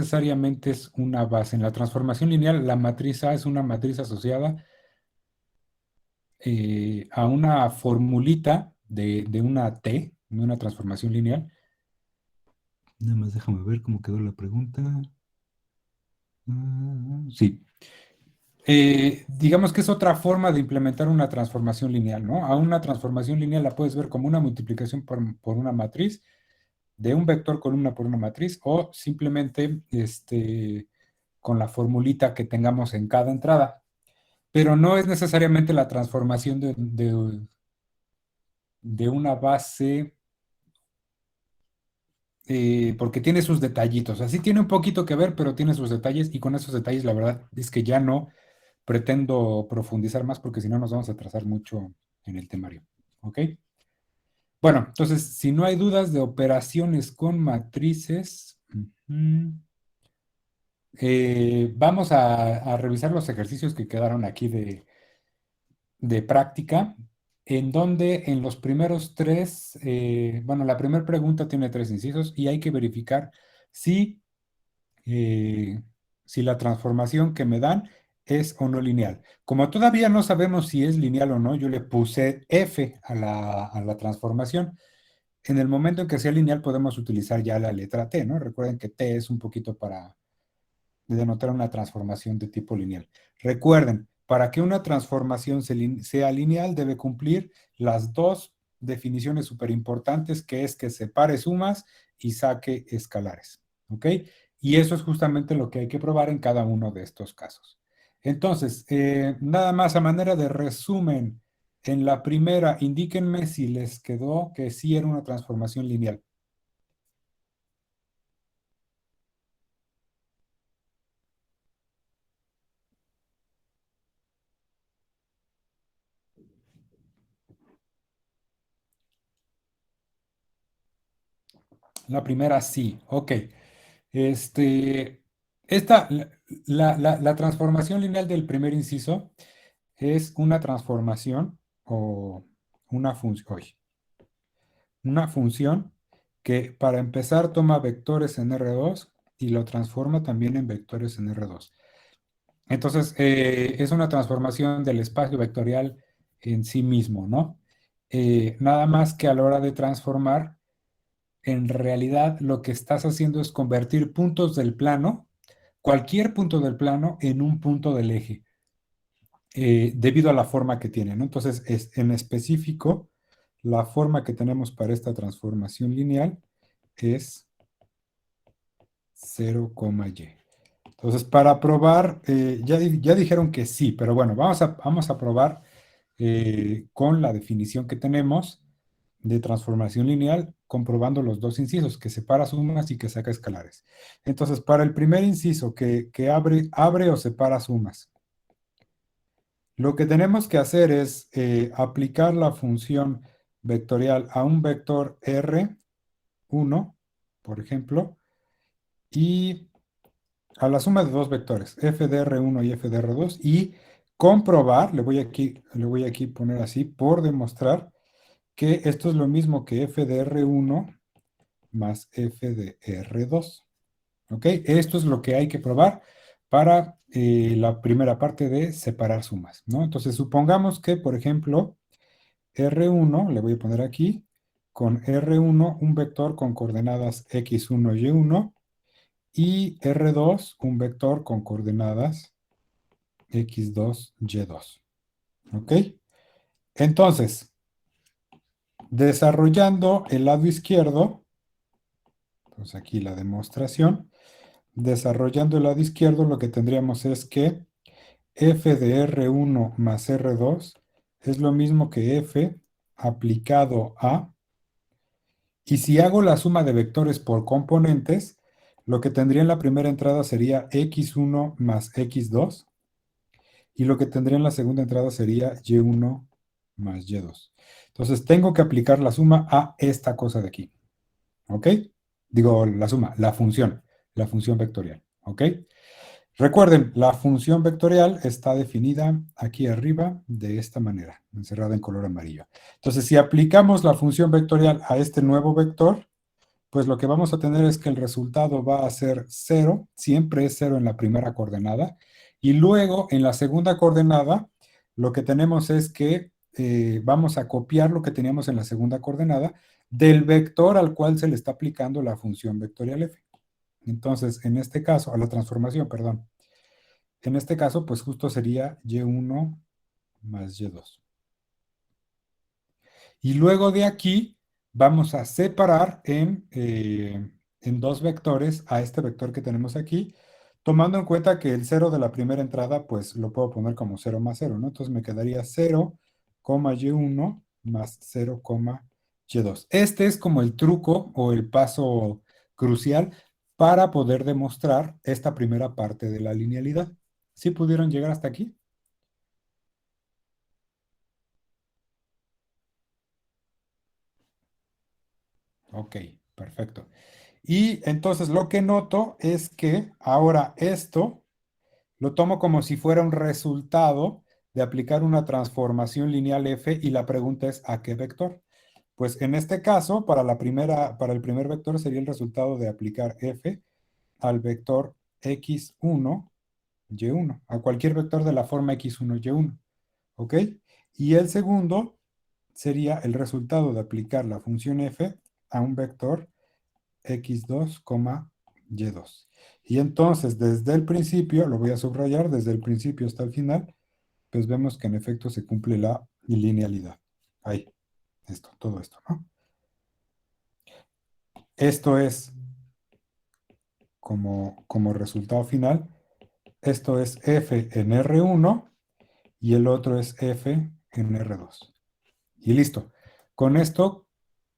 necesariamente es una base. En la transformación lineal, la matriz A es una matriz asociada a una formulita de una T, de una transformación lineal. Nada más déjame ver cómo quedó la pregunta. Sí. Digamos que es otra forma de implementar una transformación lineal, ¿no? A una transformación lineal la puedes ver como una multiplicación por una matriz, de un vector columna por una matriz, o simplemente con la formulita que tengamos en cada entrada. Pero no es necesariamente la transformación de una base, porque tiene sus detallitos. Así tiene un poquito que ver, pero tiene sus detalles, y con esos detalles la verdad es que ya no pretendo profundizar más porque si no nos vamos a atrasar mucho en el temario. ¿Ok? Bueno, entonces, si no hay dudas de operaciones con matrices, vamos a revisar los ejercicios que quedaron aquí de práctica, en donde en los primeros tres, bueno, la primera pregunta tiene tres incisos y hay que verificar si, eh, si la transformación que me dan es o no lineal. Como todavía no sabemos si es lineal o no, yo le puse F a la transformación. En el momento en que sea lineal podemos utilizar ya la letra T, ¿no? Recuerden que T es un poquito para denotar una transformación de tipo lineal. Recuerden, para que una transformación sea lineal debe cumplir las dos definiciones súper importantes, que es que separe sumas y saque escalares. ¿Ok? Y eso es justamente lo que hay que probar en cada uno de estos casos. Entonces, nada más a manera de resumen, en la primera, indíquenme si les quedó que sí era una transformación lineal. La primera sí, ok. Este, esta, la transformación lineal del primer inciso es una transformación o una función que para empezar toma vectores en R2 y lo transforma también en vectores en R2. Entonces, es una transformación del espacio vectorial en sí mismo, ¿no? Nada más que a la hora de transformar, en realidad lo que estás haciendo es convertir puntos del plano, cualquier punto del plano, en un punto del eje, debido a la forma que tiene, ¿no? Entonces, en específico, la forma que tenemos para esta transformación lineal es 0,y. Entonces, para probar, ya dijeron que sí, pero bueno, vamos a probar con la definición que tenemos de transformación lineal, comprobando los dos incisos, que separa sumas y que saca escalares. Entonces, para el primer inciso, que abre o separa sumas, lo que tenemos que hacer es aplicar la función vectorial a un vector R1, por ejemplo, y a la suma de dos vectores, f de R1 y f de R2, y comprobar, le voy aquí poner así, por demostrar que esto es lo mismo que f de R1 más f de R2. ¿Ok? Esto es lo que hay que probar para la primera parte de separar sumas, ¿no? Entonces, supongamos que, por ejemplo, R1, le voy a poner aquí, con R1 un vector con coordenadas x1, y1, y R2 un vector con coordenadas x2, y2. ¿Ok? Entonces, desarrollando el lado izquierdo, pues aquí la demostración, desarrollando el lado izquierdo, lo que tendríamos es que f de R1 más R2 es lo mismo que f aplicado a, y si hago la suma de vectores por componentes, lo que tendría en la primera entrada sería x1 más x2, y lo que tendría en la segunda entrada sería y1 más y2. Entonces tengo que aplicar la suma a esta cosa de aquí. ¿Ok? Digo, la suma, la función vectorial. ¿Ok? Recuerden, la función vectorial está definida aquí arriba de esta manera, encerrada en color amarillo. Entonces, si aplicamos la función vectorial a este nuevo vector, pues lo que vamos a tener es que el resultado va a ser cero, siempre es cero en la primera coordenada, y luego en la segunda coordenada, lo que tenemos es que vamos a copiar lo que teníamos en la segunda coordenada del vector al cual se le está aplicando la función vectorial f. Entonces, en este caso, a la transformación, perdón. En este caso, pues justo sería y1 más y2. Y luego de aquí vamos a separar en dos vectores a este vector que tenemos aquí, tomando en cuenta que el 0 de la primera entrada, pues lo puedo poner como 0 más 0, ¿no? Entonces me quedaría 0, y1 más 0, y2. Este es como el truco o el paso crucial para poder demostrar esta primera parte de la linealidad. ¿Sí pudieron llegar hasta aquí? Ok, perfecto. Y entonces lo que noto es que ahora esto lo tomo como si fuera un resultado de aplicar una transformación lineal f y la pregunta es ¿a qué vector? Pues en este caso, para el primer vector sería el resultado de aplicar f al vector x1, y1, a cualquier vector de la forma x1, y1, ¿ok? Y el segundo sería el resultado de aplicar la función f a un vector x2, y2. Y entonces, desde el principio, lo voy a subrayar, desde el principio hasta el final, pues vemos que en efecto se cumple la linealidad. Ahí, esto, todo esto, ¿no? Esto es como resultado final, esto es f en R1 y el otro es f en R2. Y listo. Con esto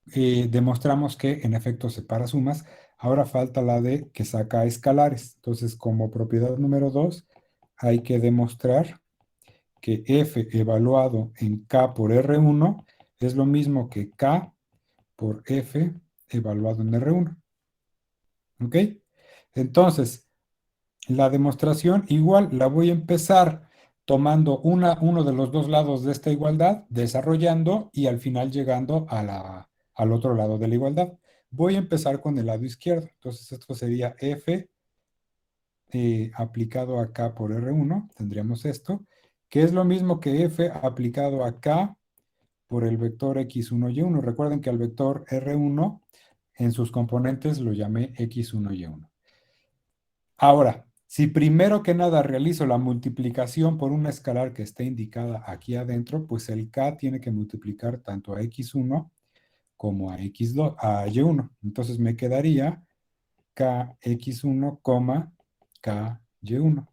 demostramos que en efecto separa sumas. Ahora falta la de que saca escalares. Entonces, como propiedad número 2, hay que demostrar que f evaluado en k por R1 es lo mismo que k por f evaluado en R1. ¿Ok? Entonces, la demostración igual la voy a empezar tomando uno de los dos lados de esta igualdad, desarrollando y al final llegando al otro lado de la igualdad. Voy a empezar con el lado izquierdo. Entonces esto sería f aplicado a k por R1. Tendríamos esto, que es lo mismo que f aplicado a k por el vector x1, y1. Recuerden que al vector R1 en sus componentes lo llamé x1, y1. Ahora, si primero que nada realizo la multiplicación por una escalar que esté indicada aquí adentro, pues el k tiene que multiplicar tanto a x1 como a x2, a y1. Entonces me quedaría kx1, ky1.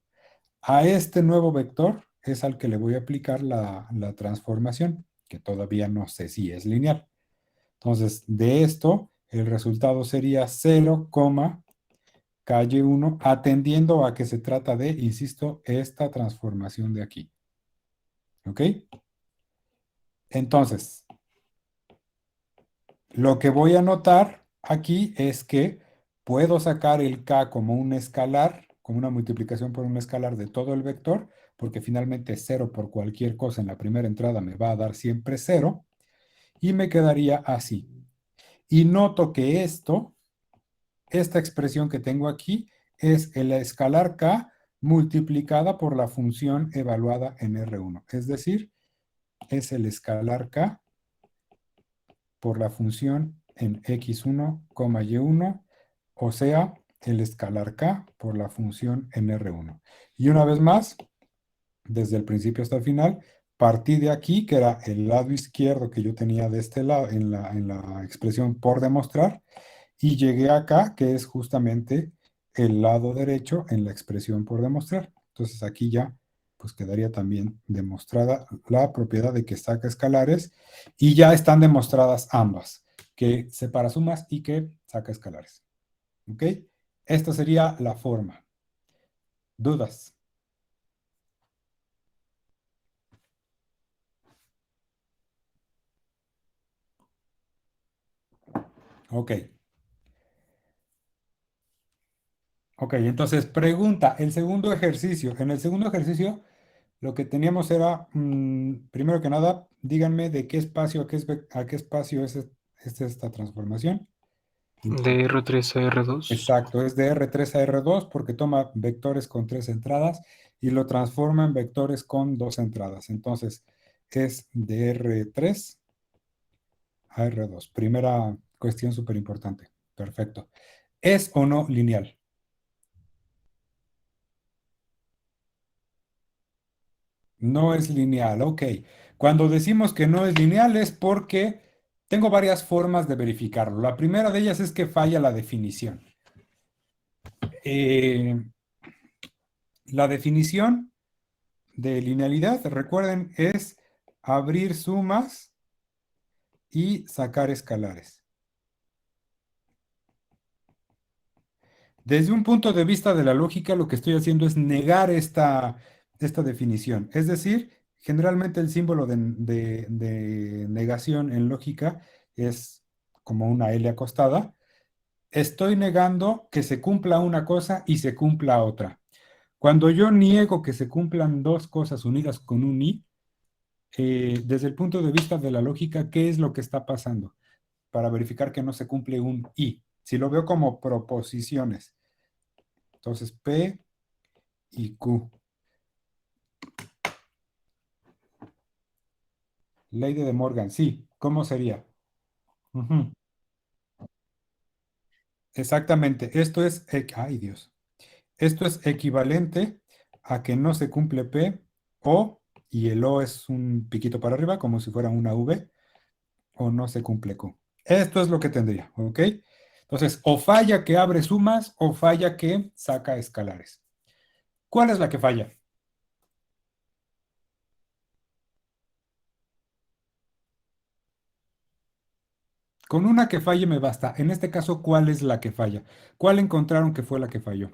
A este nuevo vector es al que le voy a aplicar la transformación, que todavía no sé si es lineal. Entonces, de esto, el resultado sería 0, calle 1, atendiendo a que se trata de, insisto, esta transformación de aquí. ¿Ok? Entonces, lo que voy a notar aquí es que puedo sacar el k como un escalar, como una multiplicación por un escalar de todo el vector, porque finalmente 0 por cualquier cosa en la primera entrada me va a dar siempre 0, y me quedaría así. Y noto que esta expresión que tengo aquí es el escalar k multiplicada por la función evaluada en R1. Es decir, es el escalar k por la función en x1, y1, o sea, el escalar k por la función en R1. Y una vez más, desde el principio hasta el final, partí de aquí, que era el lado izquierdo que yo tenía de este lado en la expresión por demostrar, y llegué acá, que es justamente el lado derecho en la expresión por demostrar. Entonces aquí ya pues quedaría también demostrada la propiedad de que saca escalares y ya están demostradas ambas, que separa sumas y que saca escalares. ¿Ok? Esta sería la forma. ¿Dudas? Ok. Ok, entonces pregunta, el segundo ejercicio. En el segundo ejercicio lo que teníamos era, primero que nada, díganme de qué espacio a qué espacio es esta transformación. De R3 a R2. Exacto, es de R3 a R2 porque toma vectores con 3 entradas y lo transforma en vectores con 2 entradas. Entonces, es de R3 a R2. Primera cuestión súper importante. Perfecto. ¿Es o no lineal? No es lineal, ok. Cuando decimos que no es lineal es porque tengo varias formas de verificarlo. La primera de ellas es que falla la definición. Eh, la definición de linealidad, recuerden, es abrir sumas y sacar escalares. Desde un punto de vista de la lógica, lo que estoy haciendo es negar esta definición. Es decir, generalmente el símbolo de negación en lógica es como una L acostada. Estoy negando que se cumpla una cosa y se cumpla otra. Cuando yo niego que se cumplan dos cosas unidas con un i, desde el punto de vista de la lógica, ¿qué es lo que está pasando? Para verificar que no se cumple un i. Si lo veo como proposiciones, entonces P y Q. Ley de Morgan, sí. ¿Cómo sería? Ujú. Exactamente. Ay Dios. Esto es equivalente a que no se cumple P o, y el O es un piquito para arriba, como si fuera una V, o no se cumple Q. Esto es lo que tendría, ¿ok? Entonces, o falla que abre sumas o falla que saca escalares. ¿Cuál es la que falla? Con una que falle me basta. En este caso, ¿cuál es la que falla? ¿Cuál encontraron que fue la que falló?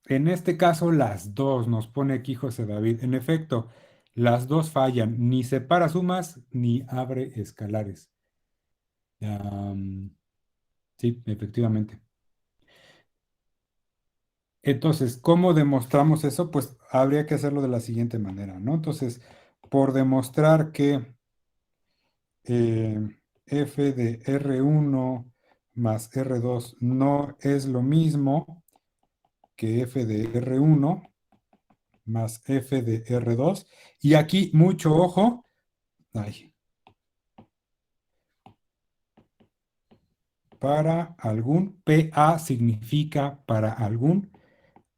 En este caso, las dos, nos pone aquí José David. En efecto, las dos fallan. Ni separa sumas ni abre escalares. Am, sí, efectivamente. Entonces, ¿cómo demostramos eso? Pues habría que hacerlo de la siguiente manera, ¿no? Entonces, por demostrar que eh, f de R1 más R2 no es lo mismo que f de R1 más f de R2. Y aquí, mucho ojo. Ay, para algún PA significa para algún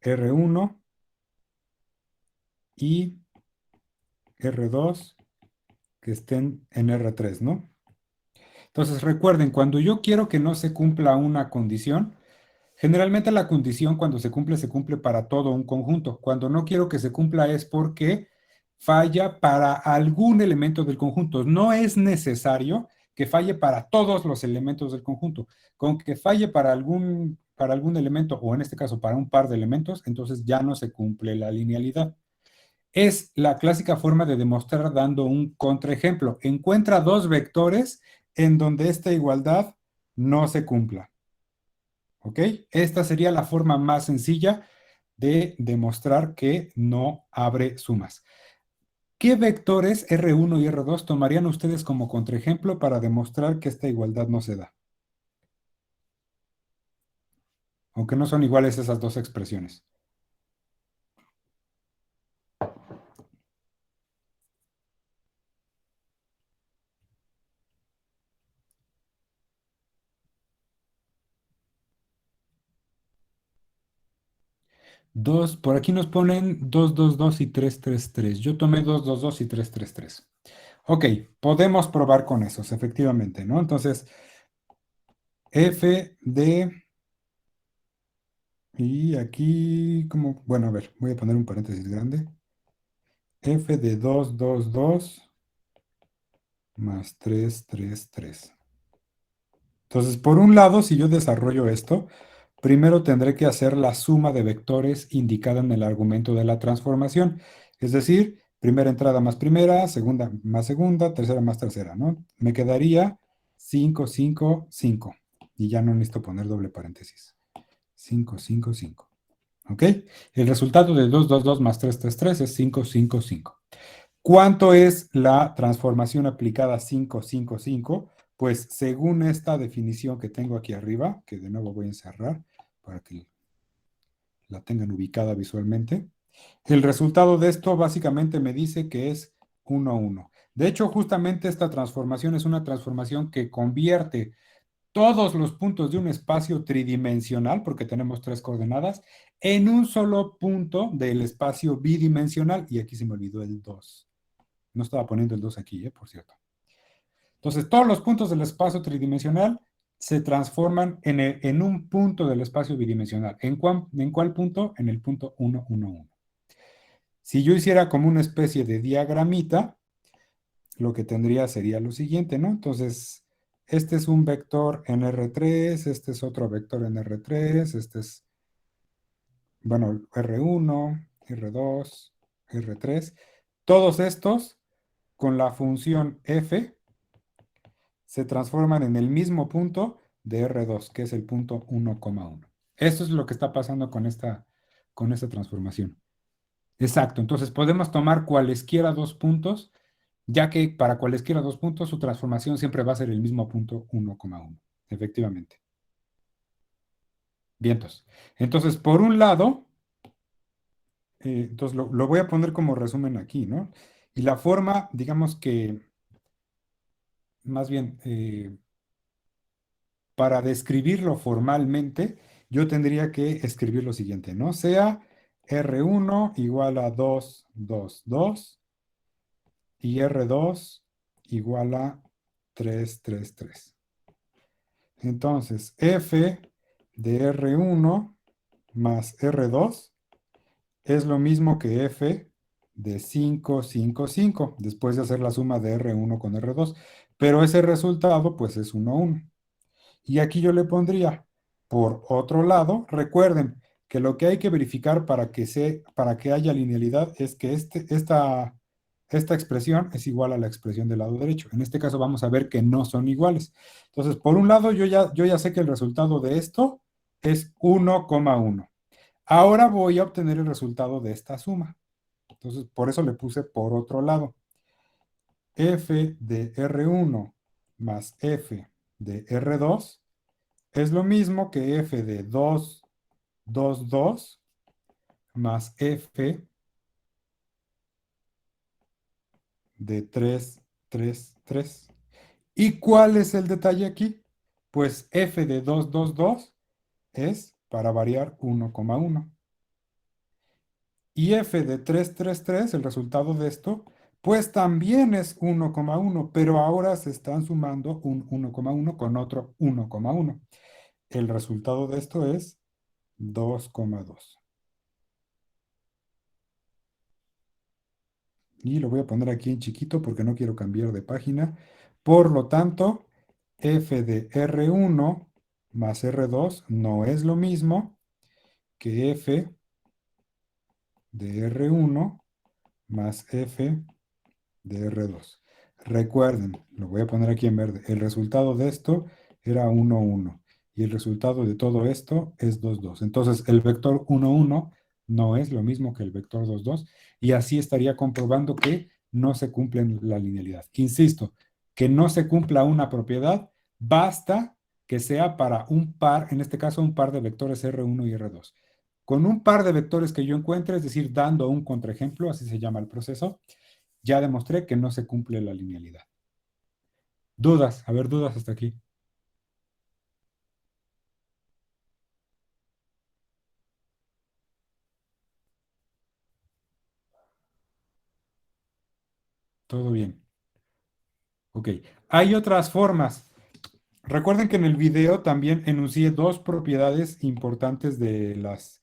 R1 y R2 que estén en R3, ¿no? Entonces recuerden, cuando yo quiero que no se cumpla una condición, generalmente la condición cuando se cumple para todo un conjunto. Cuando no quiero que se cumpla es porque falla para algún elemento del conjunto. No es necesario que falle para todos los elementos del conjunto. Con que falle para algún elemento, o en este caso para un par de elementos, entonces ya no se cumple la linealidad. Es la clásica forma de demostrar dando un contraejemplo. Encuentra dos vectores en donde esta igualdad no se cumpla. ¿Ok? Esta sería la forma más sencilla de demostrar que no abre sumas. ¿Qué vectores R1 y R2 tomarían ustedes como contraejemplo para demostrar que esta igualdad no se da? Aunque no son iguales esas dos expresiones. Dos, por aquí nos ponen 2, 2, 2 y 3, 3, 3. Yo tomé 2, 2, 2 y 3, 3, 3. Ok, podemos probar con esos, efectivamente, ¿no? Entonces, f de, y aquí, como, bueno, a ver, voy a poner un paréntesis grande. F de 2, 2, 2 más 3, 3, 3. Entonces, por un lado, si yo desarrollo esto, primero tendré que hacer la suma de vectores indicada en el argumento de la transformación. Es decir, primera entrada más primera, segunda más segunda, tercera más tercera, ¿no? Me quedaría 5, 5, 5. Y ya no necesito poner doble paréntesis. 5, 5, 5. ¿Ok? El resultado de 2, 2, 2 más 3, 3, 3 es 5, 5, 5. ¿Cuánto es la transformación aplicada 5, 5, 5? Pues según esta definición que tengo aquí arriba, que de nuevo voy a encerrar para que la tengan ubicada visualmente, el resultado de esto básicamente me dice que es 1, 1. De hecho, justamente esta transformación es una transformación que convierte todos los puntos de un espacio tridimensional, porque tenemos 3 coordenadas, en un solo punto del espacio bidimensional. Y aquí se me olvidó el 2. No estaba poniendo el 2 aquí, por cierto. Entonces, todos los puntos del espacio tridimensional se transforman en un punto del espacio bidimensional. ¿En cuál punto? En el punto 1, 1, 1. Si yo hiciera como una especie de diagramita, lo que tendría sería lo siguiente, ¿no? Entonces, este es un vector en R3, este es otro vector en R3, este es, bueno, R1, R2, R3. Todos estos, con la función f, se transforman en el mismo punto de R2, que es el punto 1,1. Eso es lo que está pasando con esta transformación. Exacto, entonces podemos tomar cualesquiera dos puntos, ya que para cualesquiera dos puntos su transformación siempre va a ser el mismo punto 1,1. Efectivamente. Vientos. Entonces, por un lado, entonces lo voy a poner como resumen aquí, ¿no? Y la forma, digamos que, más bien, para describirlo formalmente, yo tendría que escribir lo siguiente, ¿no? Sea R1 igual a 2, 2, 2 y R2 igual a 3, 3, 3. Entonces, f de R1 más R2 es lo mismo que f de 5, 5, 5, después de hacer la suma de R1 con R2. Pero ese resultado, pues, es 1, 1. Y aquí yo le pondría, por otro lado, recuerden que lo que hay que verificar para que haya linealidad es que esta expresión es igual a la expresión del lado derecho. En este caso vamos a ver que no son iguales. Entonces, por un lado, yo ya sé que el resultado de esto es 1,1. Ahora voy a obtener el resultado de esta suma. Entonces, por eso le puse por otro lado. F de R1 más F de R2 es lo mismo que f de 2, 2, 2 más f de 3, 3, 3. ¿Y cuál es el detalle aquí? Pues f de 2, 2, 2 es, para variar, 1,1. Y f de 3, 3, 3, el resultado de esto, pues también es 1,1, pero ahora se están sumando un 1,1 con otro 1,1. El resultado de esto es 2,2. Y lo voy a poner aquí en chiquito porque no quiero cambiar de página. Por lo tanto, f de R1 más R2 no es lo mismo que f de R1 más f de R2. Recuerden, lo voy a poner aquí en verde, el resultado de esto era 1, 1 y el resultado de todo esto es 2, 2. Entonces, el vector 1, 1 no es lo mismo que el vector 2, 2 y así estaría comprobando que no se cumple la linealidad. Insisto, que no se cumpla una propiedad, basta que sea para un par, en este caso un par de vectores R1 y R2. Con un par de vectores que yo encuentre, es decir, dando un contraejemplo, así se llama el proceso, ya demostré que no se cumple la linealidad. Dudas, a ver, dudas hasta aquí. Todo bien. Ok. Hay otras formas. Recuerden que en el video también enuncié dos propiedades importantes de las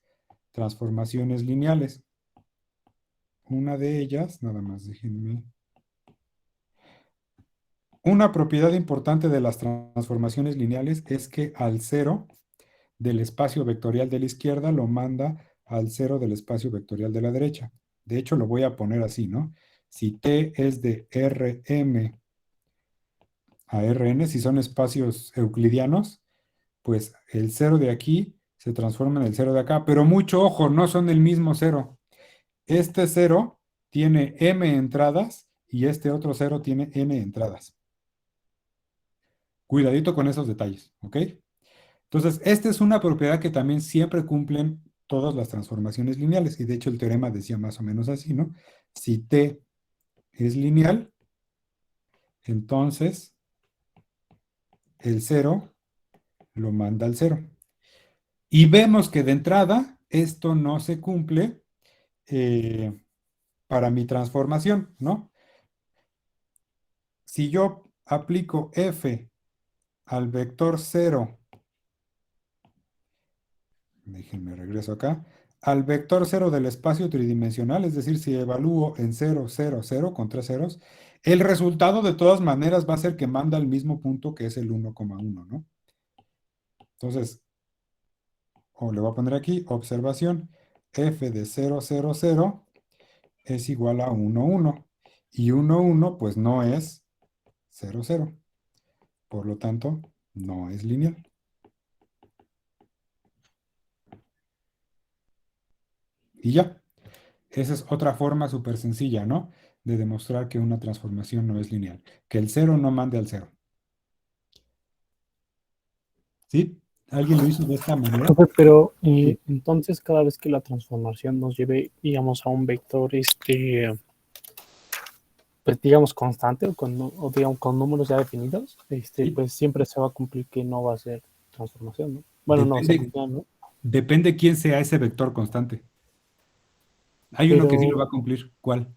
transformaciones lineales. Una de ellas, nada más déjenme. Una propiedad importante de las transformaciones lineales es que al cero del espacio vectorial de la izquierda lo manda al cero del espacio vectorial de la derecha. De hecho, lo voy a poner así, ¿no? Si T es de Rm a Rn, si son espacios euclidianos, pues el cero de aquí se transforma en el cero de acá. Pero mucho ojo, no son el mismo cero. Este cero tiene m entradas y este otro 0 tiene n entradas. Cuidadito con esos detalles, ¿ok? Entonces, esta es una propiedad que también siempre cumplen todas las transformaciones lineales. Y de hecho el teorema decía más o menos así, ¿no? Si t es lineal, entonces el 0 lo manda al 0. Y vemos que de entrada esto no se cumple para mi transformación, ¿no? Si yo aplico f al vector 0, déjenme regreso acá, al vector 0 del espacio tridimensional, es decir, si evalúo en 0, 0, 0 con tres ceros, el resultado de todas maneras va a ser que manda al mismo punto que es el 1,1, ¿no? Entonces, le voy a poner aquí, observación, f de 0, 0, 0 es igual a 1, 1. Y 1, 1 pues no es 0, 0. Por lo tanto, no es lineal. Y ya, esa es otra forma súper sencilla, ¿no? De demostrar que una transformación no es lineal. Que el 0 no mande al 0. ¿Sí? ¿Alguien lo hizo de esta manera? Profe, pero Sí. entonces cada vez que la transformación nos lleve, digamos, a un vector, pues digamos constante o digamos con números ya definidos, Sí. pues siempre se va a cumplir que no va a ser transformación, ¿no? Bueno, no, ser Depende, lineal, ¿no? depende quién sea ese vector constante. Hay uno que sí lo va Pero, a cumplir. ¿Cuál?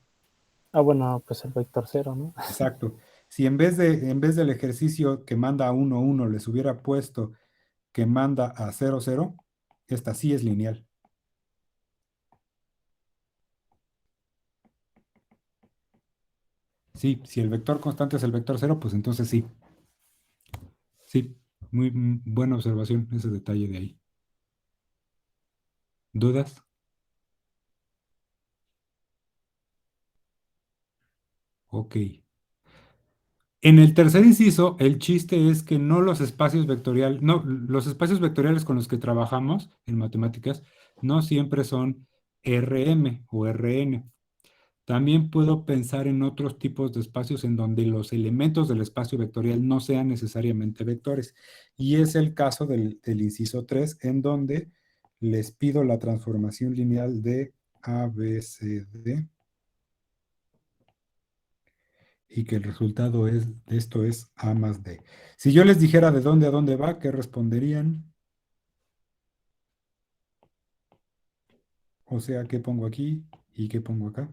bueno, pues el vector cero, ¿no? Exacto. Si en vez del ejercicio que manda a 1, 1, les hubiera puesto que manda a 0, 0, esta sí es lineal. Sí, si el vector constante es el vector 0, pues entonces sí. Sí, muy buena observación ese detalle de ahí. ¿Dudas? Ok. En el tercer inciso, el chiste es que no los espacios vectoriales, no, los espacios vectoriales con los que trabajamos en matemáticas no siempre son Rm o Rn. También puedo pensar en otros tipos de espacios en donde los elementos del espacio vectorial no sean necesariamente vectores. Y es el caso del inciso 3, en donde les pido la transformación lineal de ABCD y que el resultado de esto es A más D. Si yo les dijera de dónde a dónde va, ¿qué responderían? O sea, ¿qué pongo aquí y qué pongo acá?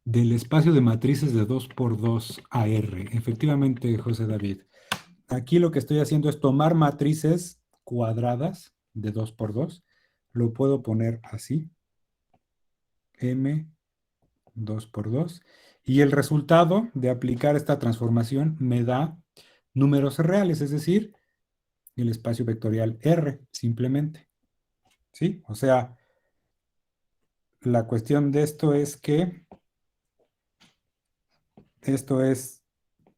Del espacio de matrices de 2 por 2 a R. Efectivamente, José David. Aquí lo que estoy haciendo es tomar matrices cuadradas de 2 por 2. Lo puedo poner así. M 2 por 2. Y el resultado de aplicar esta transformación me da números reales, es decir, el espacio vectorial R, simplemente. ¿Sí? O sea, la cuestión de esto es que esto es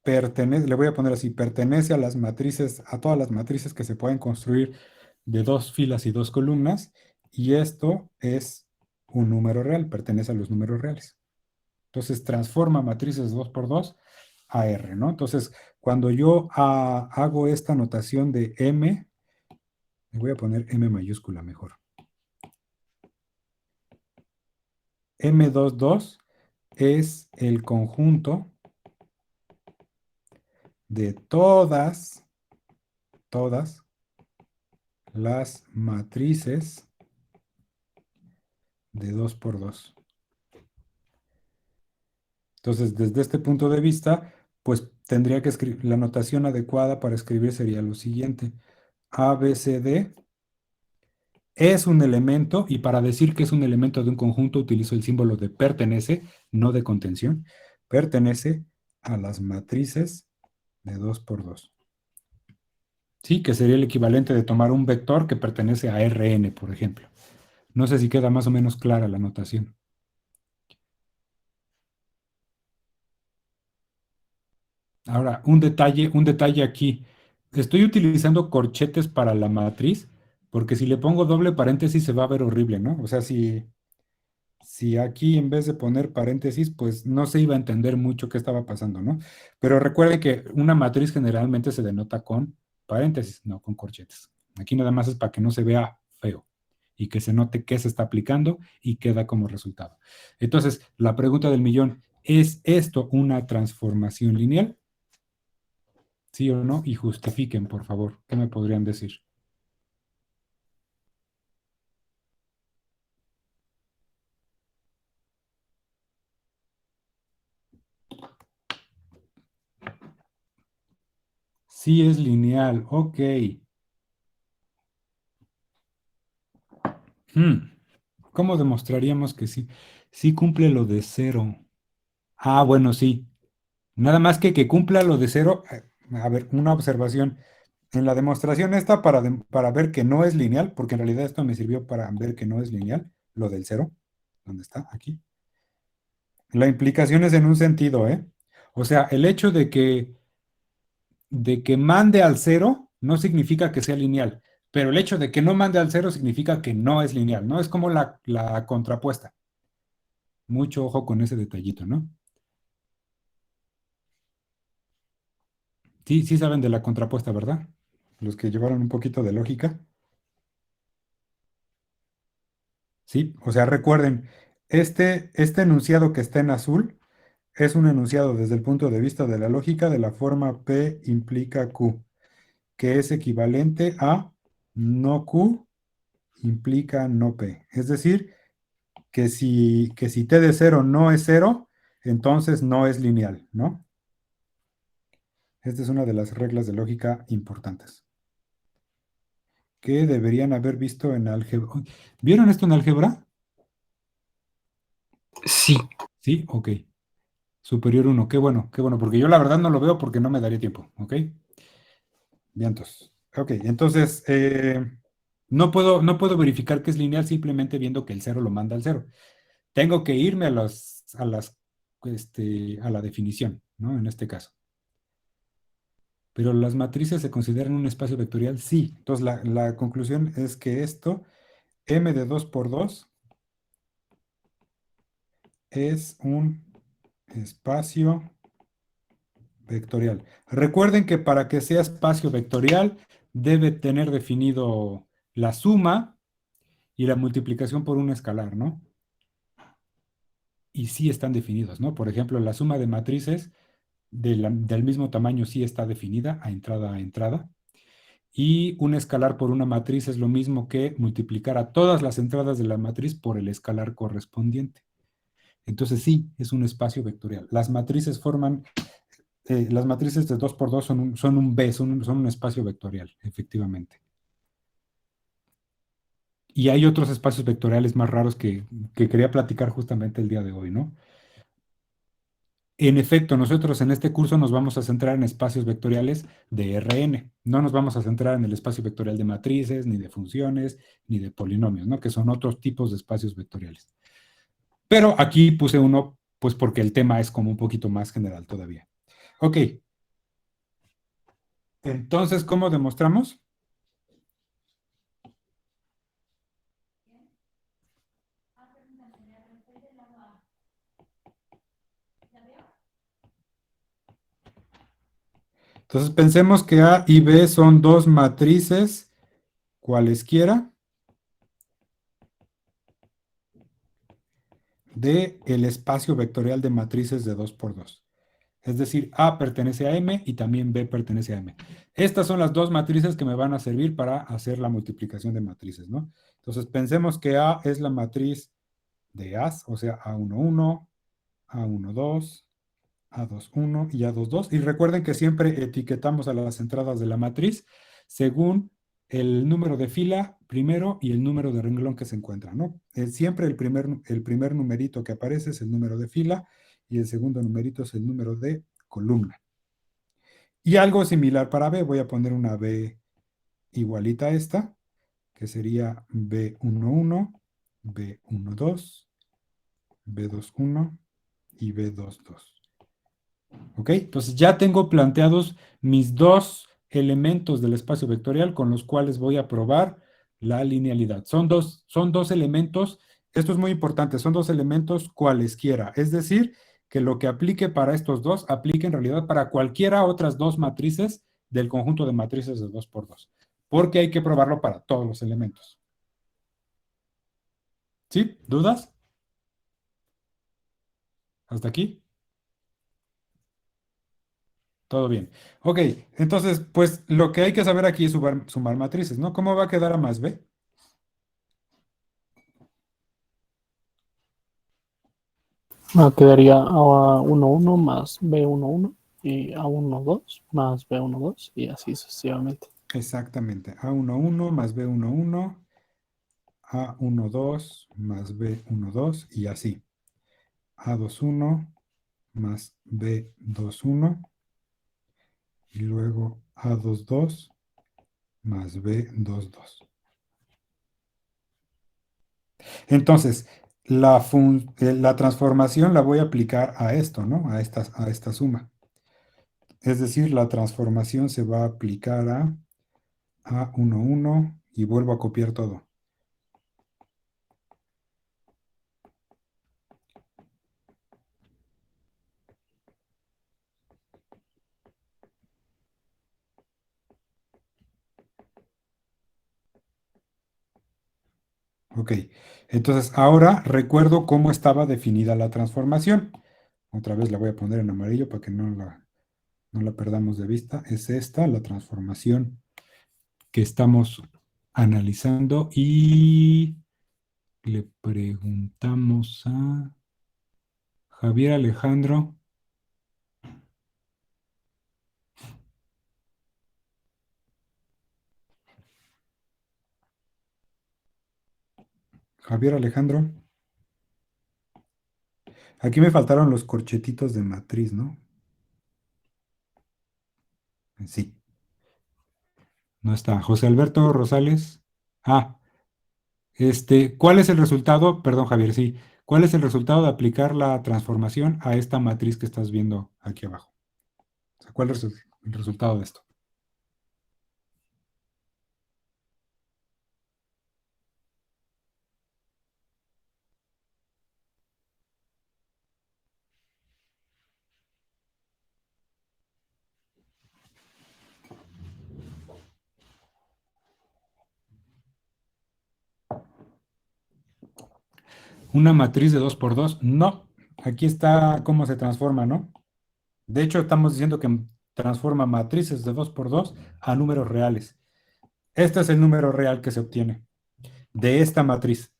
pertenece, le voy a poner así, pertenece a las matrices, a todas las matrices que se pueden construir de dos filas y dos columnas, y esto es un número real, pertenece a los números reales. Entonces transforma matrices 2 por 2 a R, ¿no? Entonces, cuando yo hago esta notación de M, le voy a poner M mayúscula mejor. M22 es el conjunto de todas las matrices de 2 por 2. Entonces, desde este punto de vista, pues tendría que escribir, la notación adecuada para escribir sería lo siguiente. ABCD es un elemento, y para decir que es un elemento de un conjunto utilizo el símbolo de pertenece, no de contención. Pertenece a las matrices de 2 por 2. Sí, que sería el equivalente de tomar un vector que pertenece a Rn, por ejemplo. No sé si queda más o menos clara la notación. Ahora, un detalle aquí. estoy utilizando corchetes para la matriz, porque si le pongo doble paréntesis se va a ver horrible, ¿no? O sea, si aquí en vez de poner paréntesis, pues no se iba a entender mucho qué estaba pasando, ¿no? Pero recuerde que una matriz generalmente se denota con paréntesis, no con corchetes. Aquí nada más es para que no se vea feo y que se note qué se está aplicando y qué da como resultado. Entonces, la pregunta del millón, ¿es esto una transformación lineal? ¿Sí o no? Y justifiquen, por favor. ¿Qué me podrían decir? Sí es lineal, ok. Hmm, ¿Cómo demostraríamos que sí? Sí cumple lo de cero. Ah, bueno, sí. Nada más que cumpla lo de cero. A ver, una observación. En la demostración esta, para ver que no es lineal, porque en realidad esto me sirvió para ver que no es lineal, lo del cero, ¿dónde está? Aquí. La implicación es en un sentido, ¿eh? O sea, el hecho de que mande al cero no significa que sea lineal, pero el hecho de que no mande al cero significa que no es lineal, ¿no? Es como la contrapuesta. Mucho ojo con ese detallito, ¿no? Sí, sí saben de la contrapuesta, ¿verdad? Los que llevaron un poquito de lógica. Sí, o sea, recuerden, este enunciado que está en azul es un enunciado desde el punto de vista de la lógica de la forma P implica Q, que es equivalente a no Q implica no P. Es decir, que si T de cero no es cero, entonces no es lineal, ¿no? Esta es una de las reglas de lógica importantes que deberían haber visto en álgebra. ¿Vieron esto en álgebra? Sí. Sí, ok. Superior uno, qué bueno, porque yo la verdad no lo veo porque no me daría tiempo, ¿ok? Vientos. Ok, entonces, no puedo verificar que es lineal simplemente viendo que el cero lo manda al cero. Tengo que irme a la definición, ¿no? En este caso. Pero las matrices se consideran un espacio vectorial, sí. Entonces, la conclusión es que esto, M de 2 por 2, es un espacio vectorial. Recuerden que para que sea espacio vectorial, debe tener definido la suma y la multiplicación por un escalar, ¿no? Y sí están definidos, ¿no? Por ejemplo, la suma de matrices del mismo tamaño sí está definida a entrada. Y un escalar por una matriz es lo mismo que multiplicar a todas las entradas de la matriz por el escalar correspondiente. Entonces sí, es un espacio vectorial. Las matrices de 2 por 2 son un B, son un espacio vectorial, efectivamente. Y hay otros espacios vectoriales más raros que quería platicar justamente el día de hoy, ¿no? En efecto, nosotros en este curso nos vamos a centrar en espacios vectoriales de Rn. No nos vamos a centrar en el espacio vectorial de matrices, ni de funciones, ni de polinomios, ¿no? Que son otros tipos de espacios vectoriales. Pero aquí puse uno, pues porque el tema es como un poquito más general todavía. Ok, entonces, ¿cómo demostramos? Entonces, pensemos que A y B son dos matrices cualesquiera de el espacio vectorial de matrices de 2 por 2. Es decir, A pertenece a M y también B pertenece a M. Estas son las dos matrices que me van a servir para hacer la multiplicación de matrices, ¿no? Entonces, pensemos que A es la matriz de A, o sea, A11, A12, A21 y A22. Y recuerden que siempre etiquetamos a las entradas de la matriz según el número de fila primero y el número de renglón que se encuentra, ¿no? Siempre el primer numerito que aparece es el número de fila y el segundo numerito es el número de columna. Y algo similar para B, voy a poner una B igualita a esta, que sería B11, B12, B21 y B22. ¿Ok? Entonces ya tengo planteados mis dos elementos del espacio vectorial con los cuales voy a probar la linealidad. Son dos elementos, esto es muy importante, son dos elementos cualesquiera, es decir, que lo que aplique para estos dos, aplique en realidad para cualquiera otras dos matrices del conjunto de matrices de 2 por 2, porque hay que probarlo para todos los elementos. ¿Sí? ¿Dudas? ¿Hasta aquí? Todo bien. Ok, entonces, pues lo que hay que saber aquí es sumar matrices, ¿no? ¿Cómo va a quedar A más B? Quedaría A11 más B11 y A12 más B12 y así sucesivamente. Exactamente. A11 más B11, A12 más B12 y así. A21 más B21 y luego A22 más B22. Entonces, la transformación la voy a aplicar a esto, ¿no? A esta suma. Es decir, la transformación se va a aplicar a A11 y vuelvo a copiar todo. Ok, entonces ahora recuerdo cómo estaba definida la transformación. Otra vez la voy a poner en amarillo para que no la perdamos de vista. Es esta, la transformación que estamos analizando y le preguntamos a Javier Alejandro. Javier Alejandro, aquí me faltaron los corchetitos de matriz, ¿no? Sí, no está. José Alberto Rosales. Ah, ¿cuál es el resultado? Perdón, Javier, sí. ¿Cuál es el resultado de aplicar la transformación a esta matriz que estás viendo aquí abajo? O sea, ¿cuál es el resultado de esto? ¿Una matriz de 2 por 2? No. Aquí está cómo se transforma, ¿no? De hecho, estamos diciendo que transforma matrices de 2 por 2 a números reales. Este es el número real que se obtiene de esta matriz.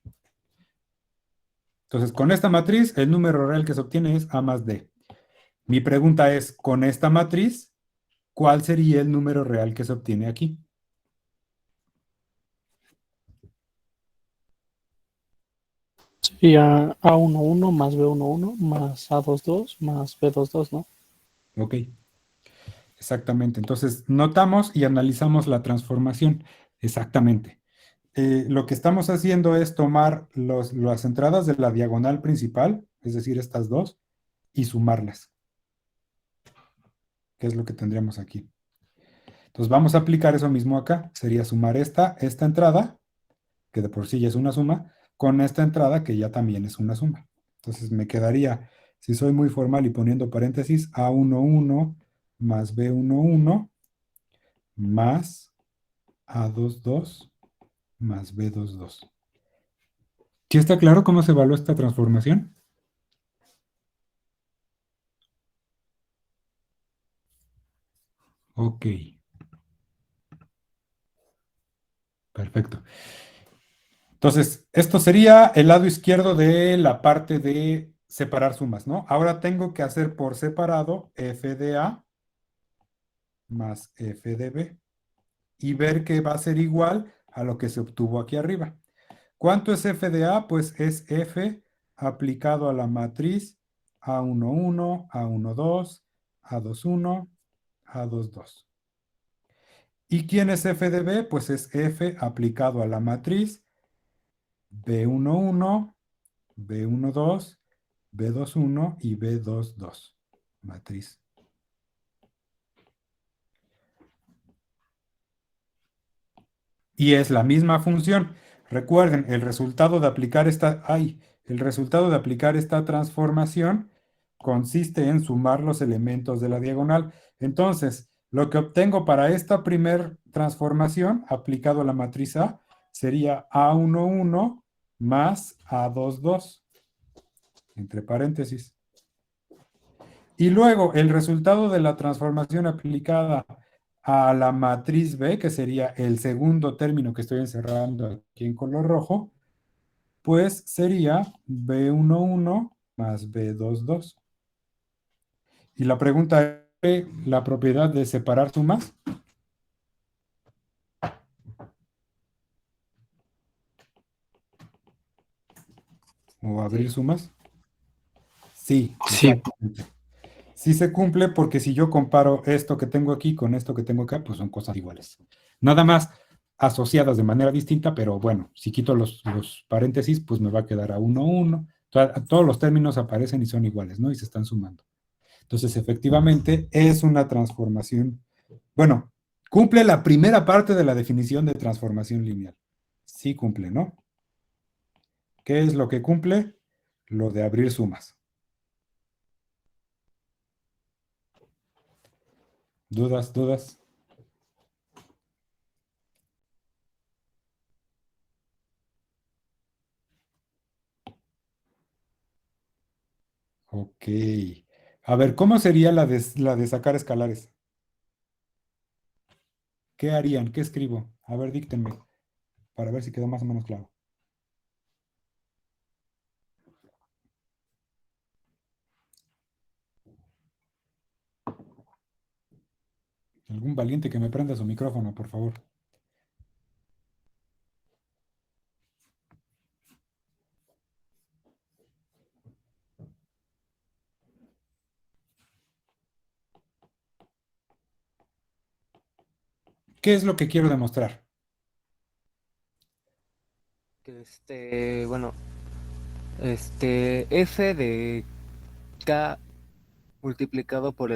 Entonces, con esta matriz, el número real que se obtiene es A más D. Mi pregunta es, con esta matriz, ¿cuál sería el número real que se obtiene aquí? Sería A11 más B11 más A22 más B22, ¿no? Ok, exactamente. Entonces, notamos y analizamos la transformación. Exactamente. Lo que estamos haciendo es tomar las entradas de la diagonal principal, es decir, estas dos, y sumarlas, que es lo que tendríamos aquí. Entonces, vamos a aplicar eso mismo acá. Sería sumar esta entrada, que de por sí ya es una suma, con esta entrada, que ya también es una suma. Entonces, me quedaría, si soy muy formal y poniendo paréntesis, A11 más B11 más A22 más B22. ¿Sí está claro cómo se evalúa esta transformación? Ok, perfecto. Entonces, esto sería el lado izquierdo de la parte de separar sumas, ¿no? Ahora tengo que hacer por separado f de A más f de B y ver que va a ser igual a lo que se obtuvo aquí arriba. ¿Cuánto es f de A? Pues es f aplicado a la matriz A11, A12, A21, A22. ¿Y quién es f de B? Pues es f aplicado a la matriz B11, B12, B21 y B22. Matriz. y es la misma función. Recuerden, el resultado de aplicar esta transformación consiste en sumar los elementos de la diagonal. Entonces, lo que obtengo para esta primer transformación aplicado a la matriz A sería A11 más A22, entre paréntesis. Y luego el resultado de la transformación aplicada a la matriz B, que sería el segundo término que estoy encerrando aquí en color rojo, pues sería B11 más B22. Y la pregunta es, ¿la propiedad de separar sumas o abrir Sí. sumas? Sí, Sí, exactamente. Sí se cumple porque si yo comparo esto que tengo aquí con esto que tengo acá, pues son cosas iguales. Nada más asociadas de manera distinta, pero bueno, si quito los paréntesis, pues me va a quedar a 1, 1. Todos los términos aparecen y son iguales, ¿no? Y se están sumando. Entonces, efectivamente, es una transformación. Bueno, cumple la primera parte de la definición de transformación lineal. Sí cumple, ¿no? ¿Qué es lo que cumple? Lo de abrir sumas. ¿Dudas, dudas? Ok. A ver, ¿cómo sería la de sacar escalares? ¿Qué harían? ¿Qué escribo? A ver, díctenme, para ver si quedó más o menos claro. Algún valiente que me prenda su micrófono, por favor. ¿Qué es lo que quiero demostrar? Bueno, f de k multiplicado por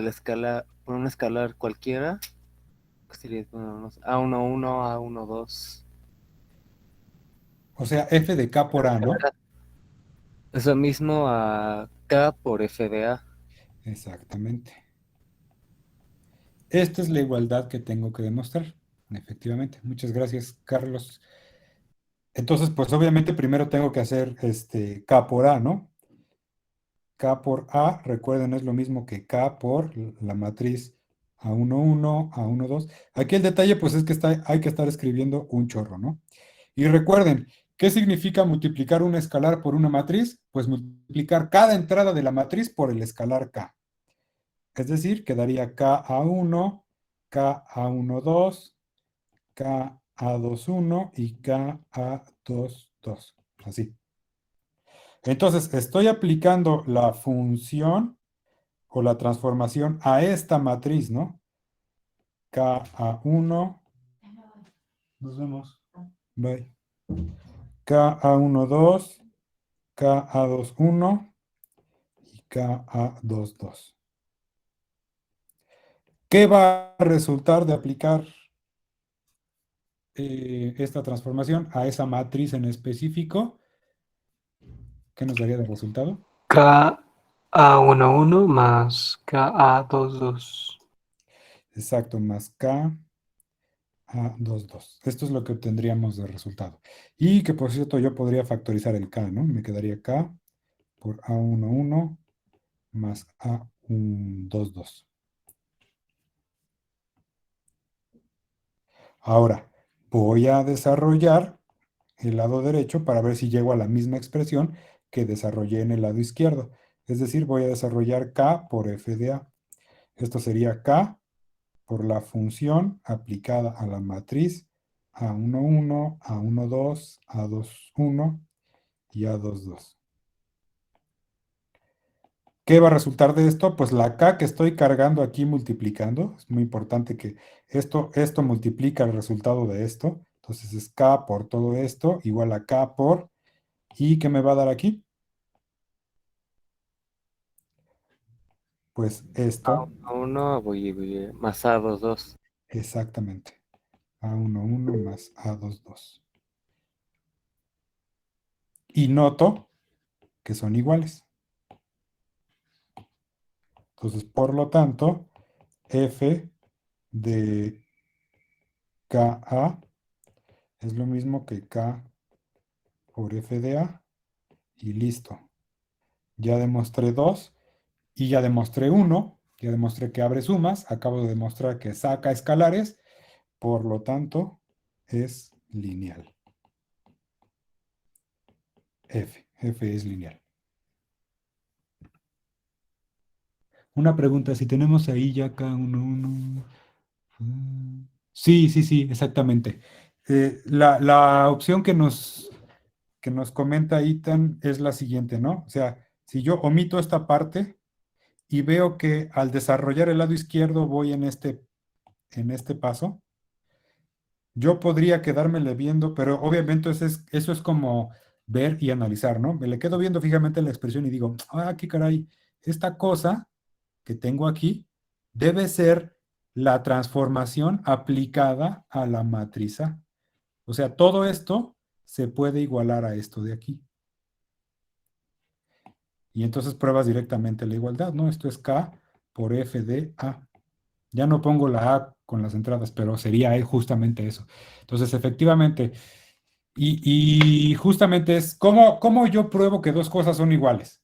por un escalar cualquiera, que sería bueno, no sé, A11, A12. O sea, f de k por a, ¿no? Es lo mismo a k por f de a. Exactamente. Esta es la igualdad que tengo que demostrar. Efectivamente. Muchas gracias, Carlos. Entonces, pues obviamente primero tengo que hacer k por a, ¿no? K por A, recuerden, es lo mismo que K por la matriz A11, A12. Aquí el detalle, pues es que hay que estar escribiendo un chorro, ¿no? Y recuerden, ¿qué significa multiplicar un escalar por una matriz? Pues multiplicar cada entrada de la matriz por el escalar K. Es decir, quedaría KA1, KA12, KA21 y KA22. Así. Entonces, estoy aplicando la función o la transformación a esta matriz, ¿no? KA1, nos vemos. Bye. KA12, KA21 y KA22. ¿Qué va a resultar de aplicar esta transformación a esa matriz en específico? ¿Qué nos daría de resultado? KA11 más KA22. Exacto, más KA22. Esto es lo que obtendríamos de resultado. Y que por cierto yo podría factorizar el K, ¿no? Me quedaría K por A11 más A22. Ahora, voy a desarrollar el lado derecho para ver si llego a la misma expresión que desarrollé en el lado izquierdo. Es decir, voy a desarrollar K por f de A. Esto sería K por la función aplicada a la matriz A11, A12, A21 y A22. ¿Qué va a resultar de esto? Pues la K que estoy cargando aquí multiplicando. Es muy importante que esto multiplica el resultado de esto. Entonces es K por todo esto igual a K por... ¿Y qué me va a dar aquí? Pues esto, A1 más A22. exactamente. A11 más A22. Y noto que son iguales. Entonces, por lo tanto, F de KA es lo mismo que K por F de A. Y listo. Ya demostré 2 y ya demostré 1. Ya demostré que abre sumas. Acabo de demostrar que saca escalares. Por lo tanto, es lineal. F es lineal. Una pregunta, si tenemos ahí ya K11. Sí, sí, sí, exactamente. La opción que nos comenta Ethan es la siguiente, ¿no? O sea, si yo omito esta parte y veo que al desarrollar el lado izquierdo voy en este paso, yo podría quedármele viendo, pero obviamente eso es como ver y analizar, ¿no? Me le quedo viendo fijamente la expresión y digo, ah, qué caray, esta cosa que tengo aquí debe ser la transformación aplicada a la matriz A. O sea, todo esto se puede igualar a esto de aquí. Y entonces pruebas directamente la igualdad, ¿no? Esto es K por F de A. Ya no pongo la A con las entradas, pero sería justamente eso. Entonces, efectivamente, y justamente es, ¿cómo yo pruebo que dos cosas son iguales?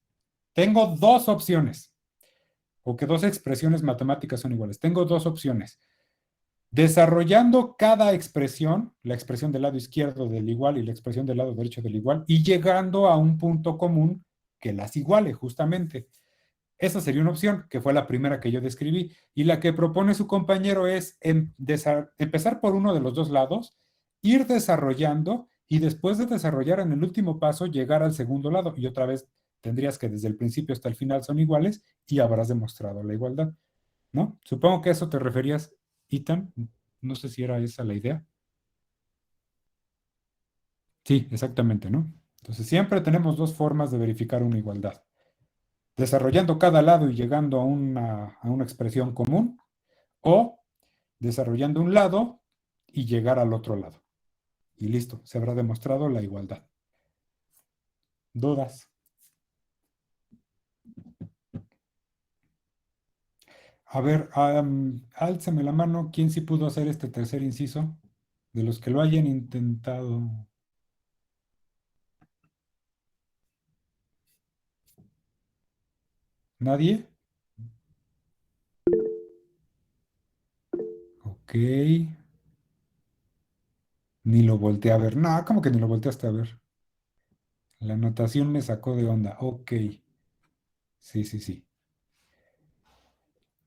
Tengo dos opciones, o que dos expresiones matemáticas son iguales. Tengo dos opciones. Desarrollando cada expresión, la expresión del lado izquierdo del igual y la expresión del lado derecho del igual, y llegando a un punto común que las iguale, justamente. Esa sería una opción, que fue la primera que yo describí. Y la que propone su compañero es empezar por uno de los dos lados, ir desarrollando y después de desarrollar en el último paso, llegar al segundo lado. Y otra vez tendrías que desde el principio hasta el final son iguales y habrás demostrado la igualdad, ¿no? Supongo que a eso te referías, Ethan. No sé si era esa la idea. Sí, exactamente, ¿no? Entonces siempre tenemos dos formas de verificar una igualdad. Desarrollando cada lado y llegando a una expresión común, o desarrollando un lado y llegar al otro lado. Y listo, se habrá demostrado la igualdad. ¿Dudas? A ver, álzame la mano. ¿Quién sí pudo hacer este tercer inciso? De los que lo hayan intentado. ¿Nadie? Ok. Ni lo volteé a ver. No, ¿cómo que ni lo volteaste a ver? La anotación me sacó de onda. Ok. Sí, sí, sí.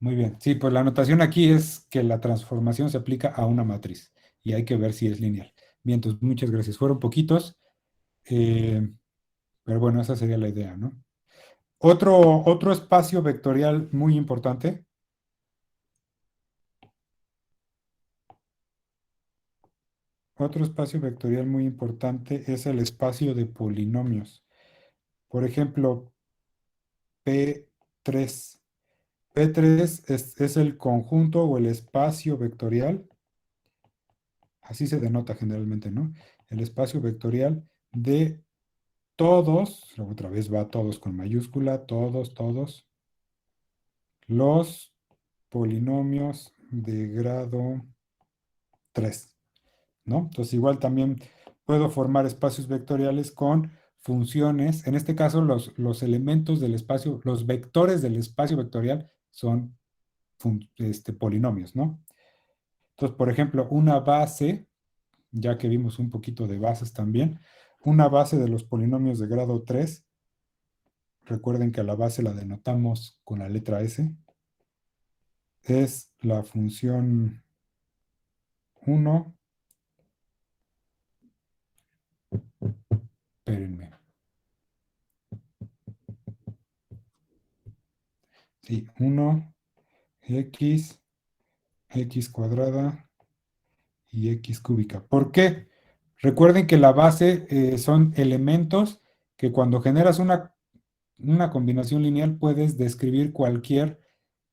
Muy bien. Sí, pues la anotación aquí es que la transformación se aplica a una matriz y hay que ver si es lineal. Bien, entonces muchas gracias. Fueron poquitos, eh, pero bueno, esa sería la idea, ¿no? Otro espacio vectorial muy importante. Otro espacio vectorial muy importante es el espacio de polinomios. Por ejemplo, P3. P3 es el conjunto o el espacio vectorial, así se denota generalmente, ¿no? El espacio vectorial de todos, otra vez va todos con mayúscula, todos los polinomios de grado 3, ¿no? Entonces igual también puedo formar espacios vectoriales con funciones, en este caso los elementos del espacio, los vectores del espacio vectorial son polinomios, ¿no? Entonces, por ejemplo, una base, ya que vimos un poquito de bases también, una base de los polinomios de grado 3. Recuerden que a la base la denotamos con la letra S. Es la función 1. Espérenme. Sí, 1, x cuadrada y x cúbica. ¿Por qué? Recuerden que la base son elementos que cuando generas una combinación lineal puedes describir cualquier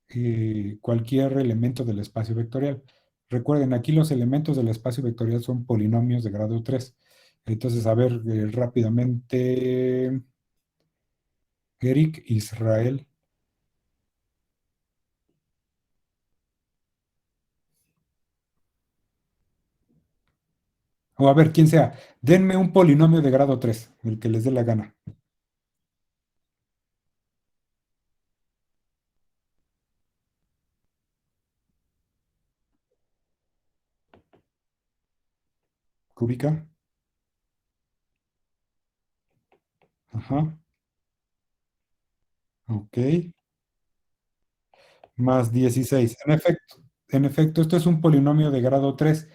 elemento del espacio vectorial. Recuerden, aquí los elementos del espacio vectorial son polinomios de grado 3. Entonces, a ver, rápidamente, Eric Israel. O a ver, quien sea, denme un polinomio de grado 3, el que les dé la gana. Cúbica. Ajá. Ok. Más 16. En efecto, esto es un polinomio de grado 3.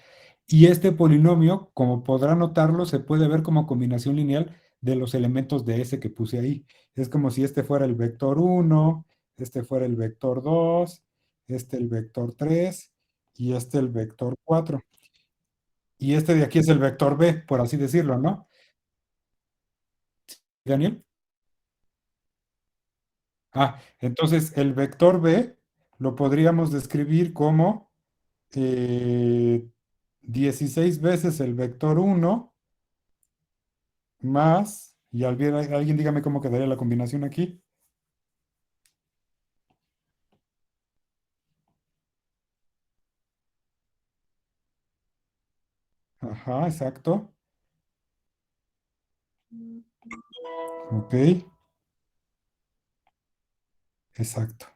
Y este polinomio, como podrán notarlo, se puede ver como combinación lineal de los elementos de ese que puse ahí. Es como si este fuera el vector 1, este fuera el vector 2, este el vector 3 y este el vector 4. Y este de aquí es el vector B, por así decirlo, ¿no? Daniel. Entonces el vector B lo podríamos describir como eh, 16 veces el vector 1 más, y alguien dígame cómo quedaría la combinación aquí. Ajá, exacto. Ok, exacto.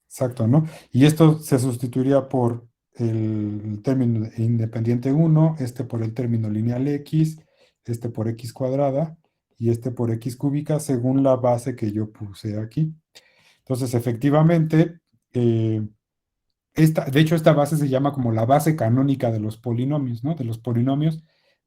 Exacto, ¿no? Y esto se sustituiría por el término independiente 1, este por el término lineal x, este por x cuadrada y este por x cúbica según la base que yo puse aquí. Entonces, efectivamente, eh, de hecho, esta base se llama como la base canónica de los polinomios, ¿no? De los polinomios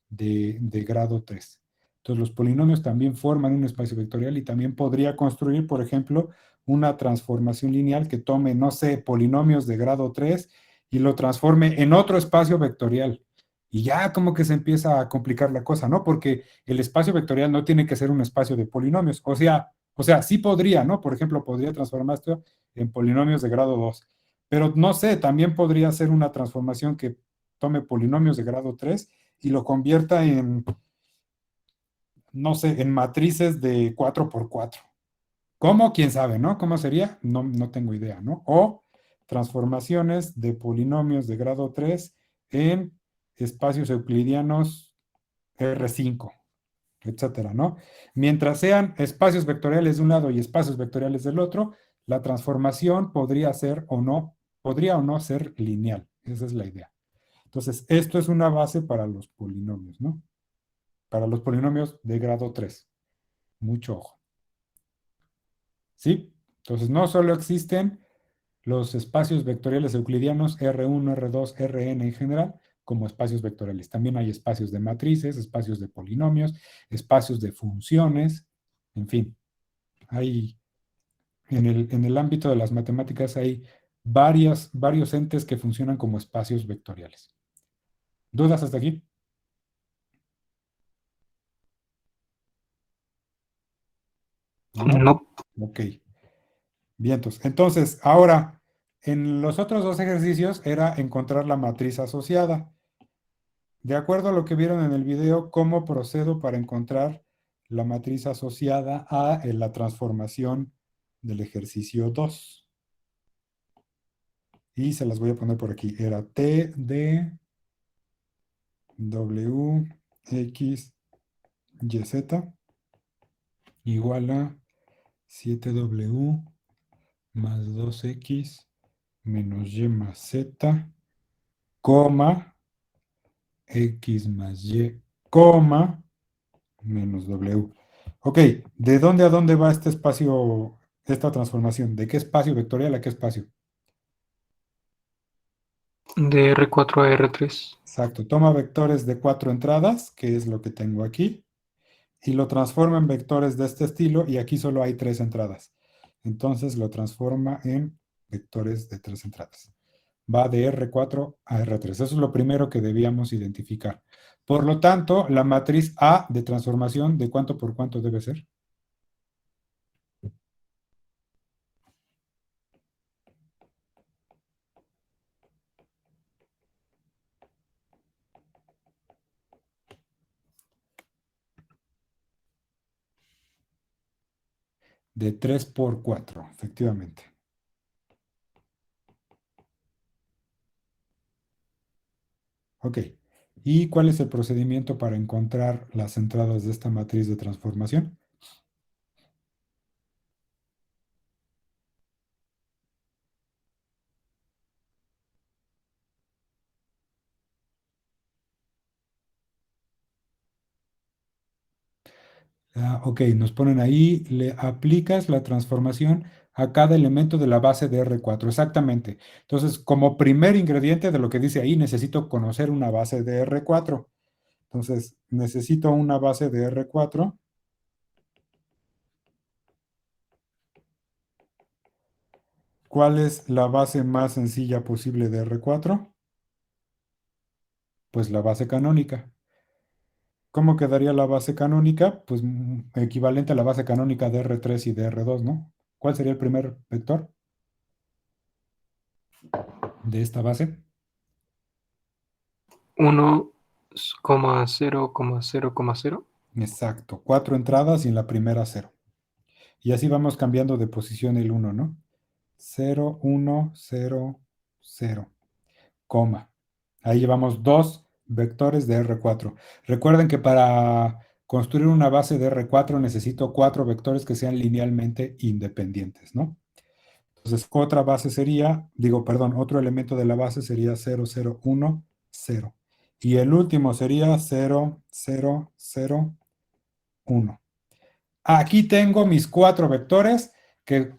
de grado 3. Entonces, los polinomios también forman un espacio vectorial y también podría construir, por ejemplo, una transformación lineal que tome, no sé, polinomios de grado 3 y lo transforme en otro espacio vectorial. Y ya como que se empieza a complicar la cosa, ¿no? Porque el espacio vectorial no tiene que ser un espacio de polinomios. O sea, sí podría, ¿no? Por ejemplo, podría transformar esto en polinomios de grado 2. Pero no sé, también podría ser una transformación que tome polinomios de grado 3 y lo convierta en, no sé, en matrices de 4 por 4. ¿Cómo? ¿Quién sabe, no? ¿Cómo sería? No, no tengo idea, ¿no? O transformaciones de polinomios de grado 3 en espacios euclidianos R5, etcétera, ¿no? Mientras sean espacios vectoriales de un lado y espacios vectoriales del otro, la transformación podría o no ser lineal. Esa es la idea. Entonces, esto es una base para los polinomios, ¿no? Para los polinomios de grado 3. Mucho ojo. ¿Sí? Entonces, no solo existen los espacios vectoriales euclidianos R1, R2, Rn en general, como espacios vectoriales. También hay espacios de matrices, espacios de polinomios, espacios de funciones, en fin. En el ámbito de las matemáticas hay varios entes que funcionan como espacios vectoriales. ¿Dudas hasta aquí? ¿No? No. Ok. Bien, entonces, ahora, en los otros dos ejercicios era encontrar la matriz asociada. De acuerdo a lo que vieron en el video, ¿cómo procedo para encontrar la matriz asociada a la transformación del ejercicio 2? Y se las voy a poner por aquí. Era T de W, X, Y, Z igual a 7W más 2X menos Y más Z, coma, X más Y, coma, menos W. Ok, ¿de dónde a dónde va este espacio, esta transformación? ¿De qué espacio vectorial a qué espacio? De R4 a R3. Exacto, toma vectores de 4 entradas, que es lo que tengo aquí, y lo transforma en vectores de este estilo, y aquí solo hay 3 entradas. Entonces lo transforma en vectores de 3 entradas. Va de R4 a R3. Eso es lo primero que debíamos identificar. Por lo tanto, la matriz A de transformación, ¿de cuánto por cuánto debe ser? de 3 por 4, efectivamente. Ok. ¿Y cuál es el procedimiento para encontrar las entradas de esta matriz de transformación? Ok, nos ponen ahí, le aplicas la transformación a cada elemento de la base de R4, exactamente. Entonces, como primer ingrediente de lo que dice ahí, necesito conocer una base de R4. Entonces, necesito una base de R4. ¿Cuál es la base más sencilla posible de R4? Pues la base canónica. ¿Cómo quedaría la base canónica? Pues equivalente a la base canónica de R3 y de R2, ¿no? ¿Cuál sería el primer vector de esta base? 1,0,0,0. Exacto, 4 entradas y en la primera 0. Y así vamos cambiando de posición el 1, ¿no? 0, 1, 0, 0, coma. Ahí llevamos dos vectores de R4. Recuerden que para construir una base de R4 necesito 4 vectores que sean linealmente independientes, ¿no? Entonces, otra base sería, otro elemento de la base sería 0, 0, 1, 0. Y el último sería 0, 0, 0, 1. Aquí tengo mis 4 vectores que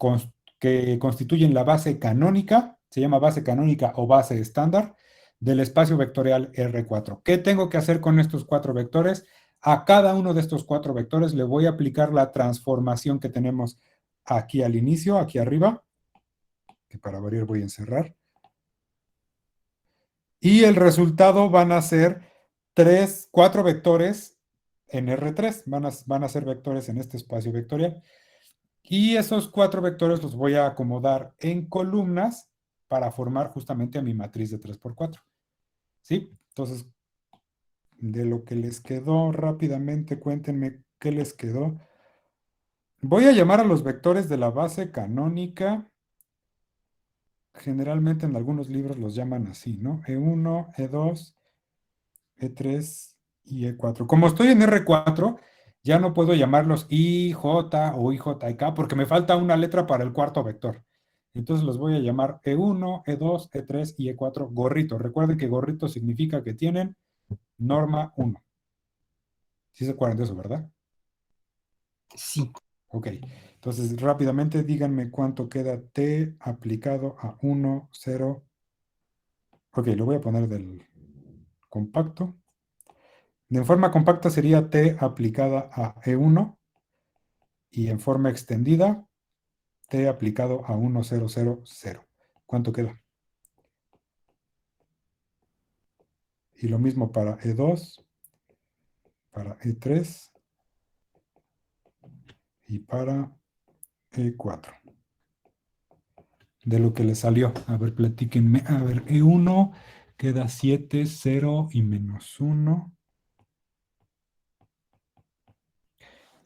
constituyen la base canónica, se llama base canónica o base estándar del espacio vectorial R4. ¿Qué tengo que hacer con estos 4 vectores? A cada uno de estos 4 vectores le voy a aplicar la transformación que tenemos aquí al inicio, aquí arriba, que para variar voy a encerrar. Y el resultado van a ser 4 vectores en R3, van a ser vectores en este espacio vectorial. Y esos 4 vectores los voy a acomodar en columnas para formar justamente mi matriz de 3 por 4. ¿Sí? Entonces, de lo que les quedó rápidamente, cuéntenme qué les quedó. Voy a llamar a los vectores de la base canónica. Generalmente en algunos libros los llaman así, ¿no? E1, E2, E3 y E4. Como estoy en R4, ya no puedo llamarlos IJ o IJK porque me falta una letra para el cuarto vector. Entonces los voy a llamar E1, E2, E3 y E4 gorrito. Recuerden que gorrito significa que tienen norma 1. ¿Sí se acuerdan de eso, verdad? Sí. Ok. Entonces rápidamente díganme cuánto queda T aplicado a 1, 0. Ok, lo voy a poner del compacto. De forma compacta sería T aplicada a E1 y en forma extendida T aplicado a 1, 0, 0, 0. ¿Cuánto queda? Y lo mismo para E2, para E3 y para E4. De lo que le salió. A ver, platíquenme. A ver, E1 queda 7, 0 y menos 1.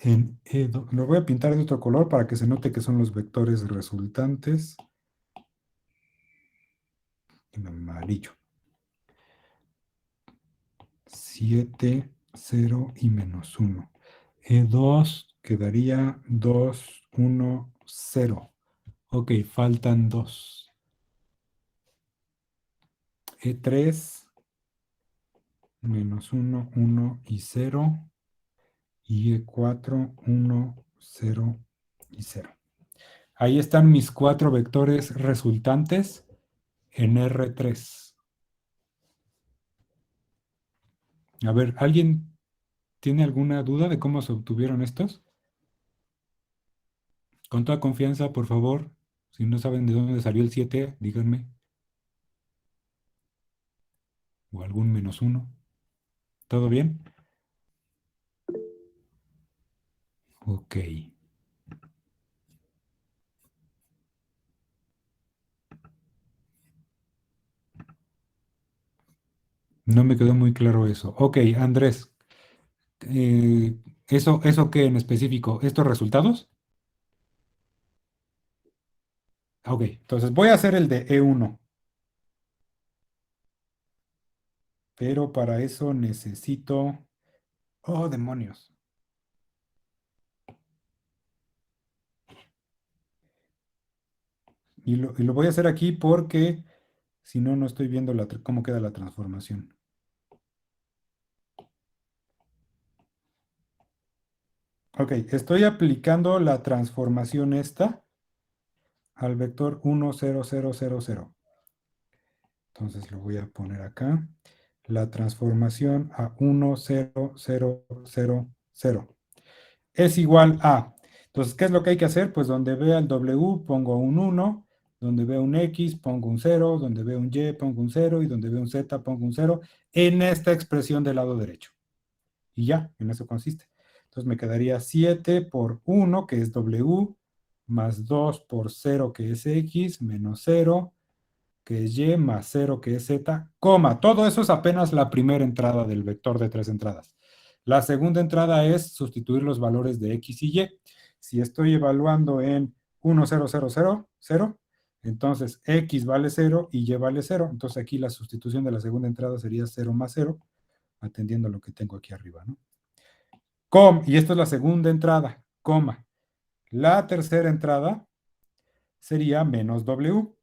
En E2, lo voy a pintar de otro color para que se note que son los vectores resultantes. En amarillo. 7, 0 y menos 1. E2 quedaría 2, 1, 0. Ok, faltan 2. E3, menos 1, 1 y 0. Y E4, 1, 0 y 0. Ahí están mis 4 vectores resultantes en R3. A ver, ¿alguien tiene alguna duda de cómo se obtuvieron estos? Con toda confianza, por favor, si no saben de dónde salió el 7, díganme. O algún menos 1. ¿Todo bien? Ok. No me quedó muy claro eso. Ok, Andrés. ¿Eso qué en específico? ¿Estos resultados? Ok, entonces voy a hacer el de E1. Pero para eso necesito... Oh, demonios. Y lo voy a hacer aquí porque si no, no estoy viendo cómo queda la transformación. Ok, estoy aplicando la transformación esta al vector 1, 0, 0, 0, 0. Entonces lo voy a poner acá. La transformación a 1, 0, 0, 0, 0 es igual a. Entonces, ¿qué es lo que hay que hacer? Pues donde vea el W pongo un 1, donde vea un X pongo un 0, donde vea un Y pongo un 0 y donde vea un Z pongo un 0 en esta expresión del lado derecho. Y ya, en eso consiste. Entonces me quedaría 7 por 1, que es W, más 2 por 0, que es X, menos 0, que es Y, más 0, que es Z, coma. Todo eso es apenas la primera entrada del vector de 3 entradas. La segunda entrada es sustituir los valores de X y Y. Si estoy evaluando en 1, 0, 0, 0, 0, entonces X vale 0 y Y vale 0. Entonces aquí la sustitución de la segunda entrada sería 0 más 0, atendiendo a lo que tengo aquí arriba, ¿no? Y esta es la segunda entrada, coma. La tercera entrada sería menos W,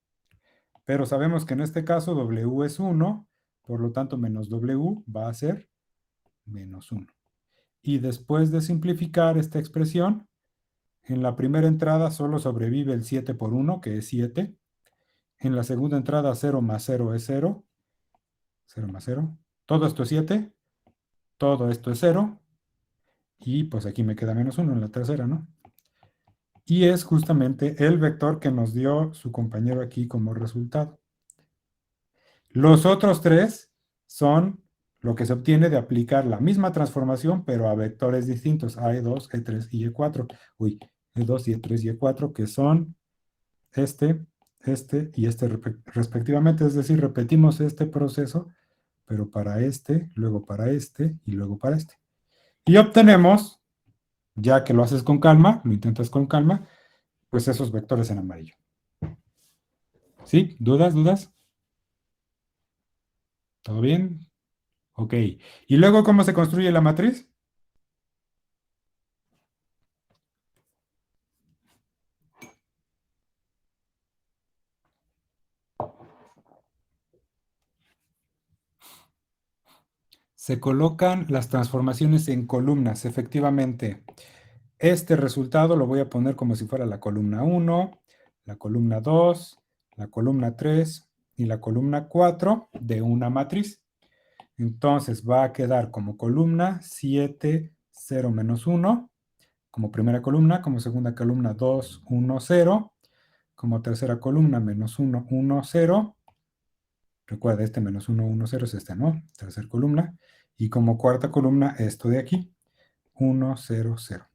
pero sabemos que en este caso W es 1, por lo tanto menos W va a ser menos 1. Y después de simplificar esta expresión, en la primera entrada solo sobrevive el 7 por 1, que es 7. En la segunda entrada 0 más 0 es 0. 0 más 0. Todo esto es 7. Todo esto es 0. Y pues aquí me queda menos 1 en la tercera, ¿no? Y es justamente el vector que nos dio su compañero aquí como resultado. Los otros tres son lo que se obtiene de aplicar la misma transformación, pero a vectores distintos, a E2, E3 y E4. Uy, E2 y E3 y E4, que son este y este respectivamente. Es decir, repetimos este proceso, pero para este, luego para este y luego para este. Y obtenemos, ya que lo haces con calma, lo intentas con calma, pues esos vectores en amarillo. ¿Sí? ¿Dudas? ¿Dudas? ¿Todo bien? Ok. ¿Y luego cómo se construye la matriz? Se colocan las transformaciones en columnas, efectivamente. Este resultado lo voy a poner como si fuera la columna 1, la columna 2, la columna 3 y la columna 4 de una matriz. Entonces va a quedar como columna 7, 0, menos 1, como primera columna, como segunda columna 2, 1, 0, como tercera columna menos 1, 1, 0. Recuerda, este menos 1, 1, 0 es este, ¿no? Tercera columna. Y como cuarta columna, esto de aquí, 1, 0, 0.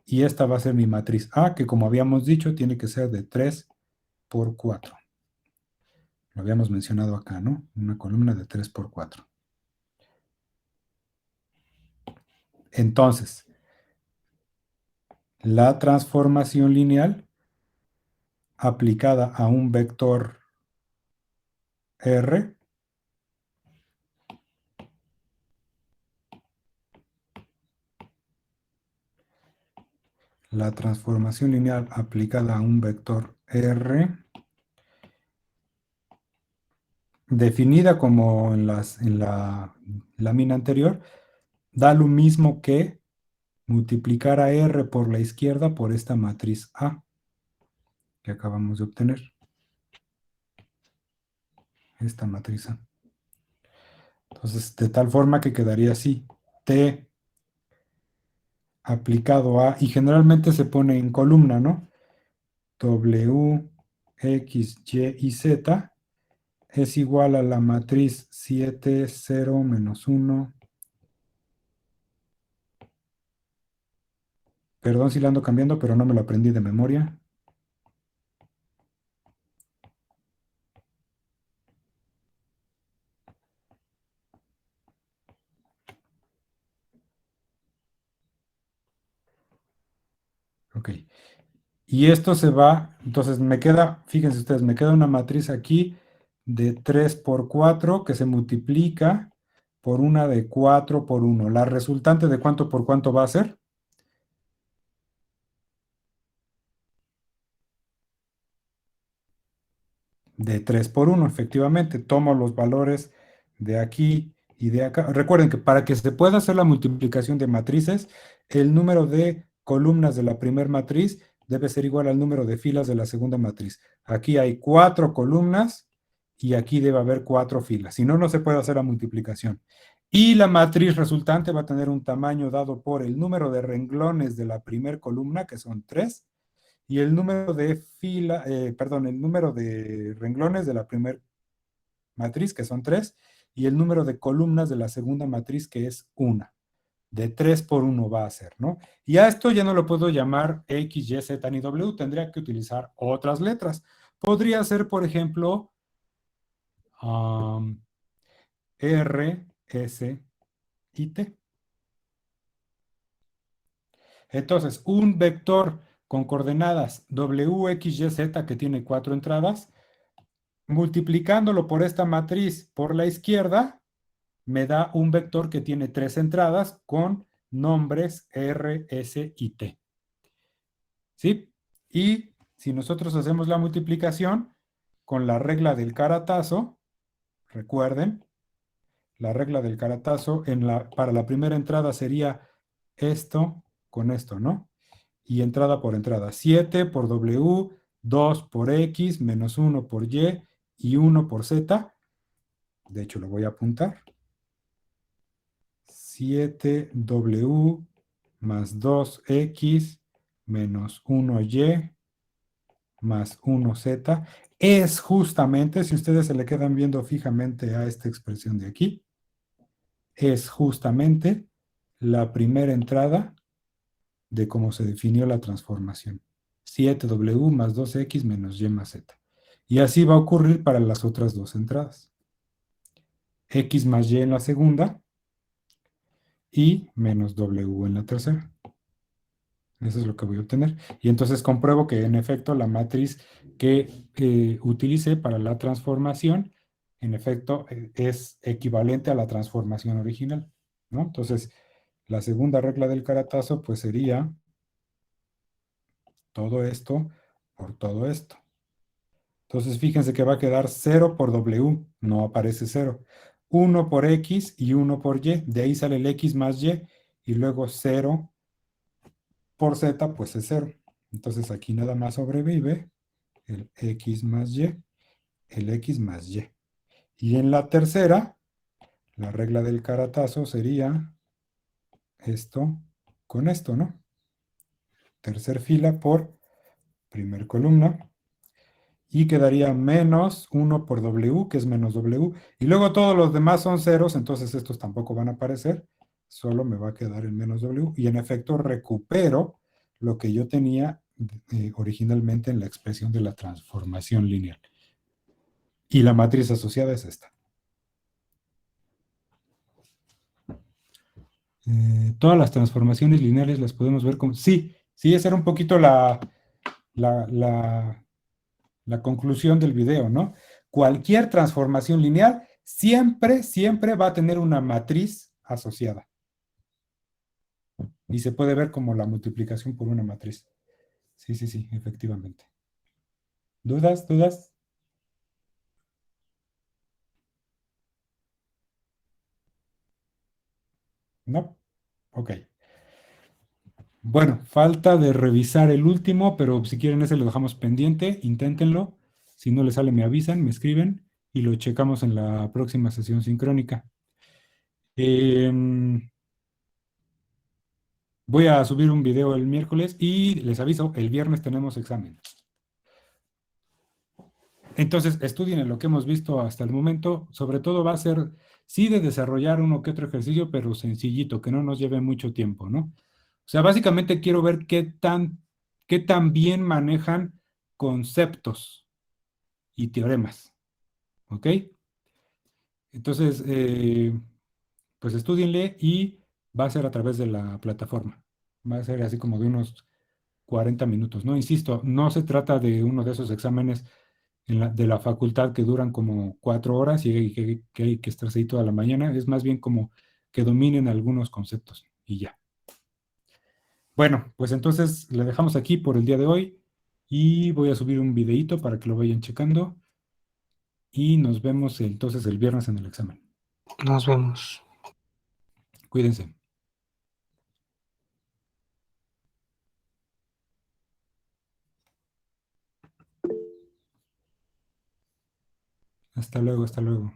Y esta va a ser mi matriz A, que como habíamos dicho, tiene que ser de 3 por 4. Lo habíamos mencionado acá, ¿no? Una columna de 3 por 4. Entonces, la transformación lineal aplicada a un vector R la transformación lineal aplicada a un vector R, definida como en la lámina anterior, da lo mismo que multiplicar a R por la izquierda por esta matriz A que acabamos de obtener. Esta matriz A. Entonces, de tal forma que quedaría así. T aplicado a, y generalmente se pone en columna, ¿no? W, X, Y y Z es igual a la matriz 7, 0, menos 1. Perdón si la ando cambiando, pero no me lo aprendí de memoria. Ok. Y esto se va, entonces me queda, fíjense ustedes, me queda una matriz aquí de 3 por 4 que se multiplica por una de 4 por 1. ¿La resultante de cuánto por cuánto va a ser? De 3 por 1, efectivamente. Tomo los valores de aquí y de acá. Recuerden que para que se pueda hacer la multiplicación de matrices, el número de columnas de la primera matriz debe ser igual al número de filas de la segunda matriz. Aquí hay 4 columnas y aquí debe haber 4 filas. Si no, no se puede hacer la multiplicación. Y la matriz resultante va a tener un tamaño dado por el número de renglones de la primera columna, que son 3, y el número de el número de renglones de la primera matriz, que son 3, y el número de columnas de la segunda matriz, que es 1. De 3 por 1 va a ser, ¿no? Y a esto ya no lo puedo llamar X, Y, Z ni W, tendría que utilizar otras letras. Podría ser, por ejemplo, R, S y T. Entonces, un vector con coordenadas W, X, Y, Z que tiene 4 entradas, multiplicándolo por esta matriz por la izquierda, me da un vector que tiene 3 entradas con nombres R, S y T. ¿Sí? Y si nosotros hacemos la multiplicación con la regla del caratazo, recuerden, la regla del caratazo para la primera entrada sería esto con esto, ¿no? Y entrada por entrada. 7 por W, 2 por X, menos 1 por y 1 por Z. De hecho, lo voy a apuntar. 7W más 2X menos 1Y más 1Z es justamente, si ustedes se le quedan viendo fijamente a esta expresión de aquí, es justamente la primera entrada de cómo se definió la transformación. 7W más 2X menos Y más Z. Y así va a ocurrir para las otras dos entradas. X más Y en la segunda y menos W en la tercera. Eso es lo que voy a obtener. Y entonces compruebo que en efecto la matriz que utilicé para la transformación, en efecto, es equivalente a la transformación original, ¿no? Entonces, la segunda regla del caratazo, pues sería todo esto por todo esto. Entonces, fíjense que va a quedar 0 por W, no aparece 0. 1 por X y 1 por Y, de ahí sale el X más y luego 0 por Z, pues es 0. Entonces, aquí nada más sobrevive el X más Y, el X más Y. Y en la tercera, la regla del caratazo sería esto con esto, ¿no? Tercer fila por primer columna. Y quedaría menos 1 por W, que es menos W. Y luego todos los demás son ceros, entonces estos tampoco van a aparecer. Solo me va a quedar el menos W. Y en efecto recupero lo que yo tenía originalmente en la expresión de la transformación lineal. Y la matriz asociada es esta. Todas las transformaciones lineales las podemos ver como... Sí, esa era un poquito la conclusión del video, ¿no? Cualquier transformación lineal siempre va a tener una matriz asociada. Y se puede ver como la multiplicación por una matriz. Sí, efectivamente. ¿Dudas? ¿No? Ok. Bueno, falta de revisar el último, pero si quieren ese lo dejamos pendiente, inténtenlo. Si no les sale, me avisan, me escriben y lo checamos en la próxima sesión sincrónica. Voy a subir un video el miércoles y les aviso, el viernes tenemos examen. Entonces, estudien en lo que hemos visto hasta el momento. Sobre todo va a ser, sí, de desarrollar uno que otro ejercicio, pero sencillito, que no nos lleve mucho tiempo, ¿no? O sea, básicamente quiero ver qué tan bien manejan conceptos y teoremas, ¿ok? Entonces, pues estúdienle y va a ser a través de la plataforma. Va a ser así como de unos 40 minutos, ¿no? Insisto, no se trata de uno de esos exámenes de la facultad que duran como 4 horas y que hay que estarse ahí toda la mañana. Es más bien como que dominen algunos conceptos y ya. Bueno, pues entonces le dejamos aquí por el día de hoy y voy a subir un videíto para que lo vayan checando y nos vemos entonces el viernes en el examen. Nos vemos. Cuídense. Hasta luego, hasta luego.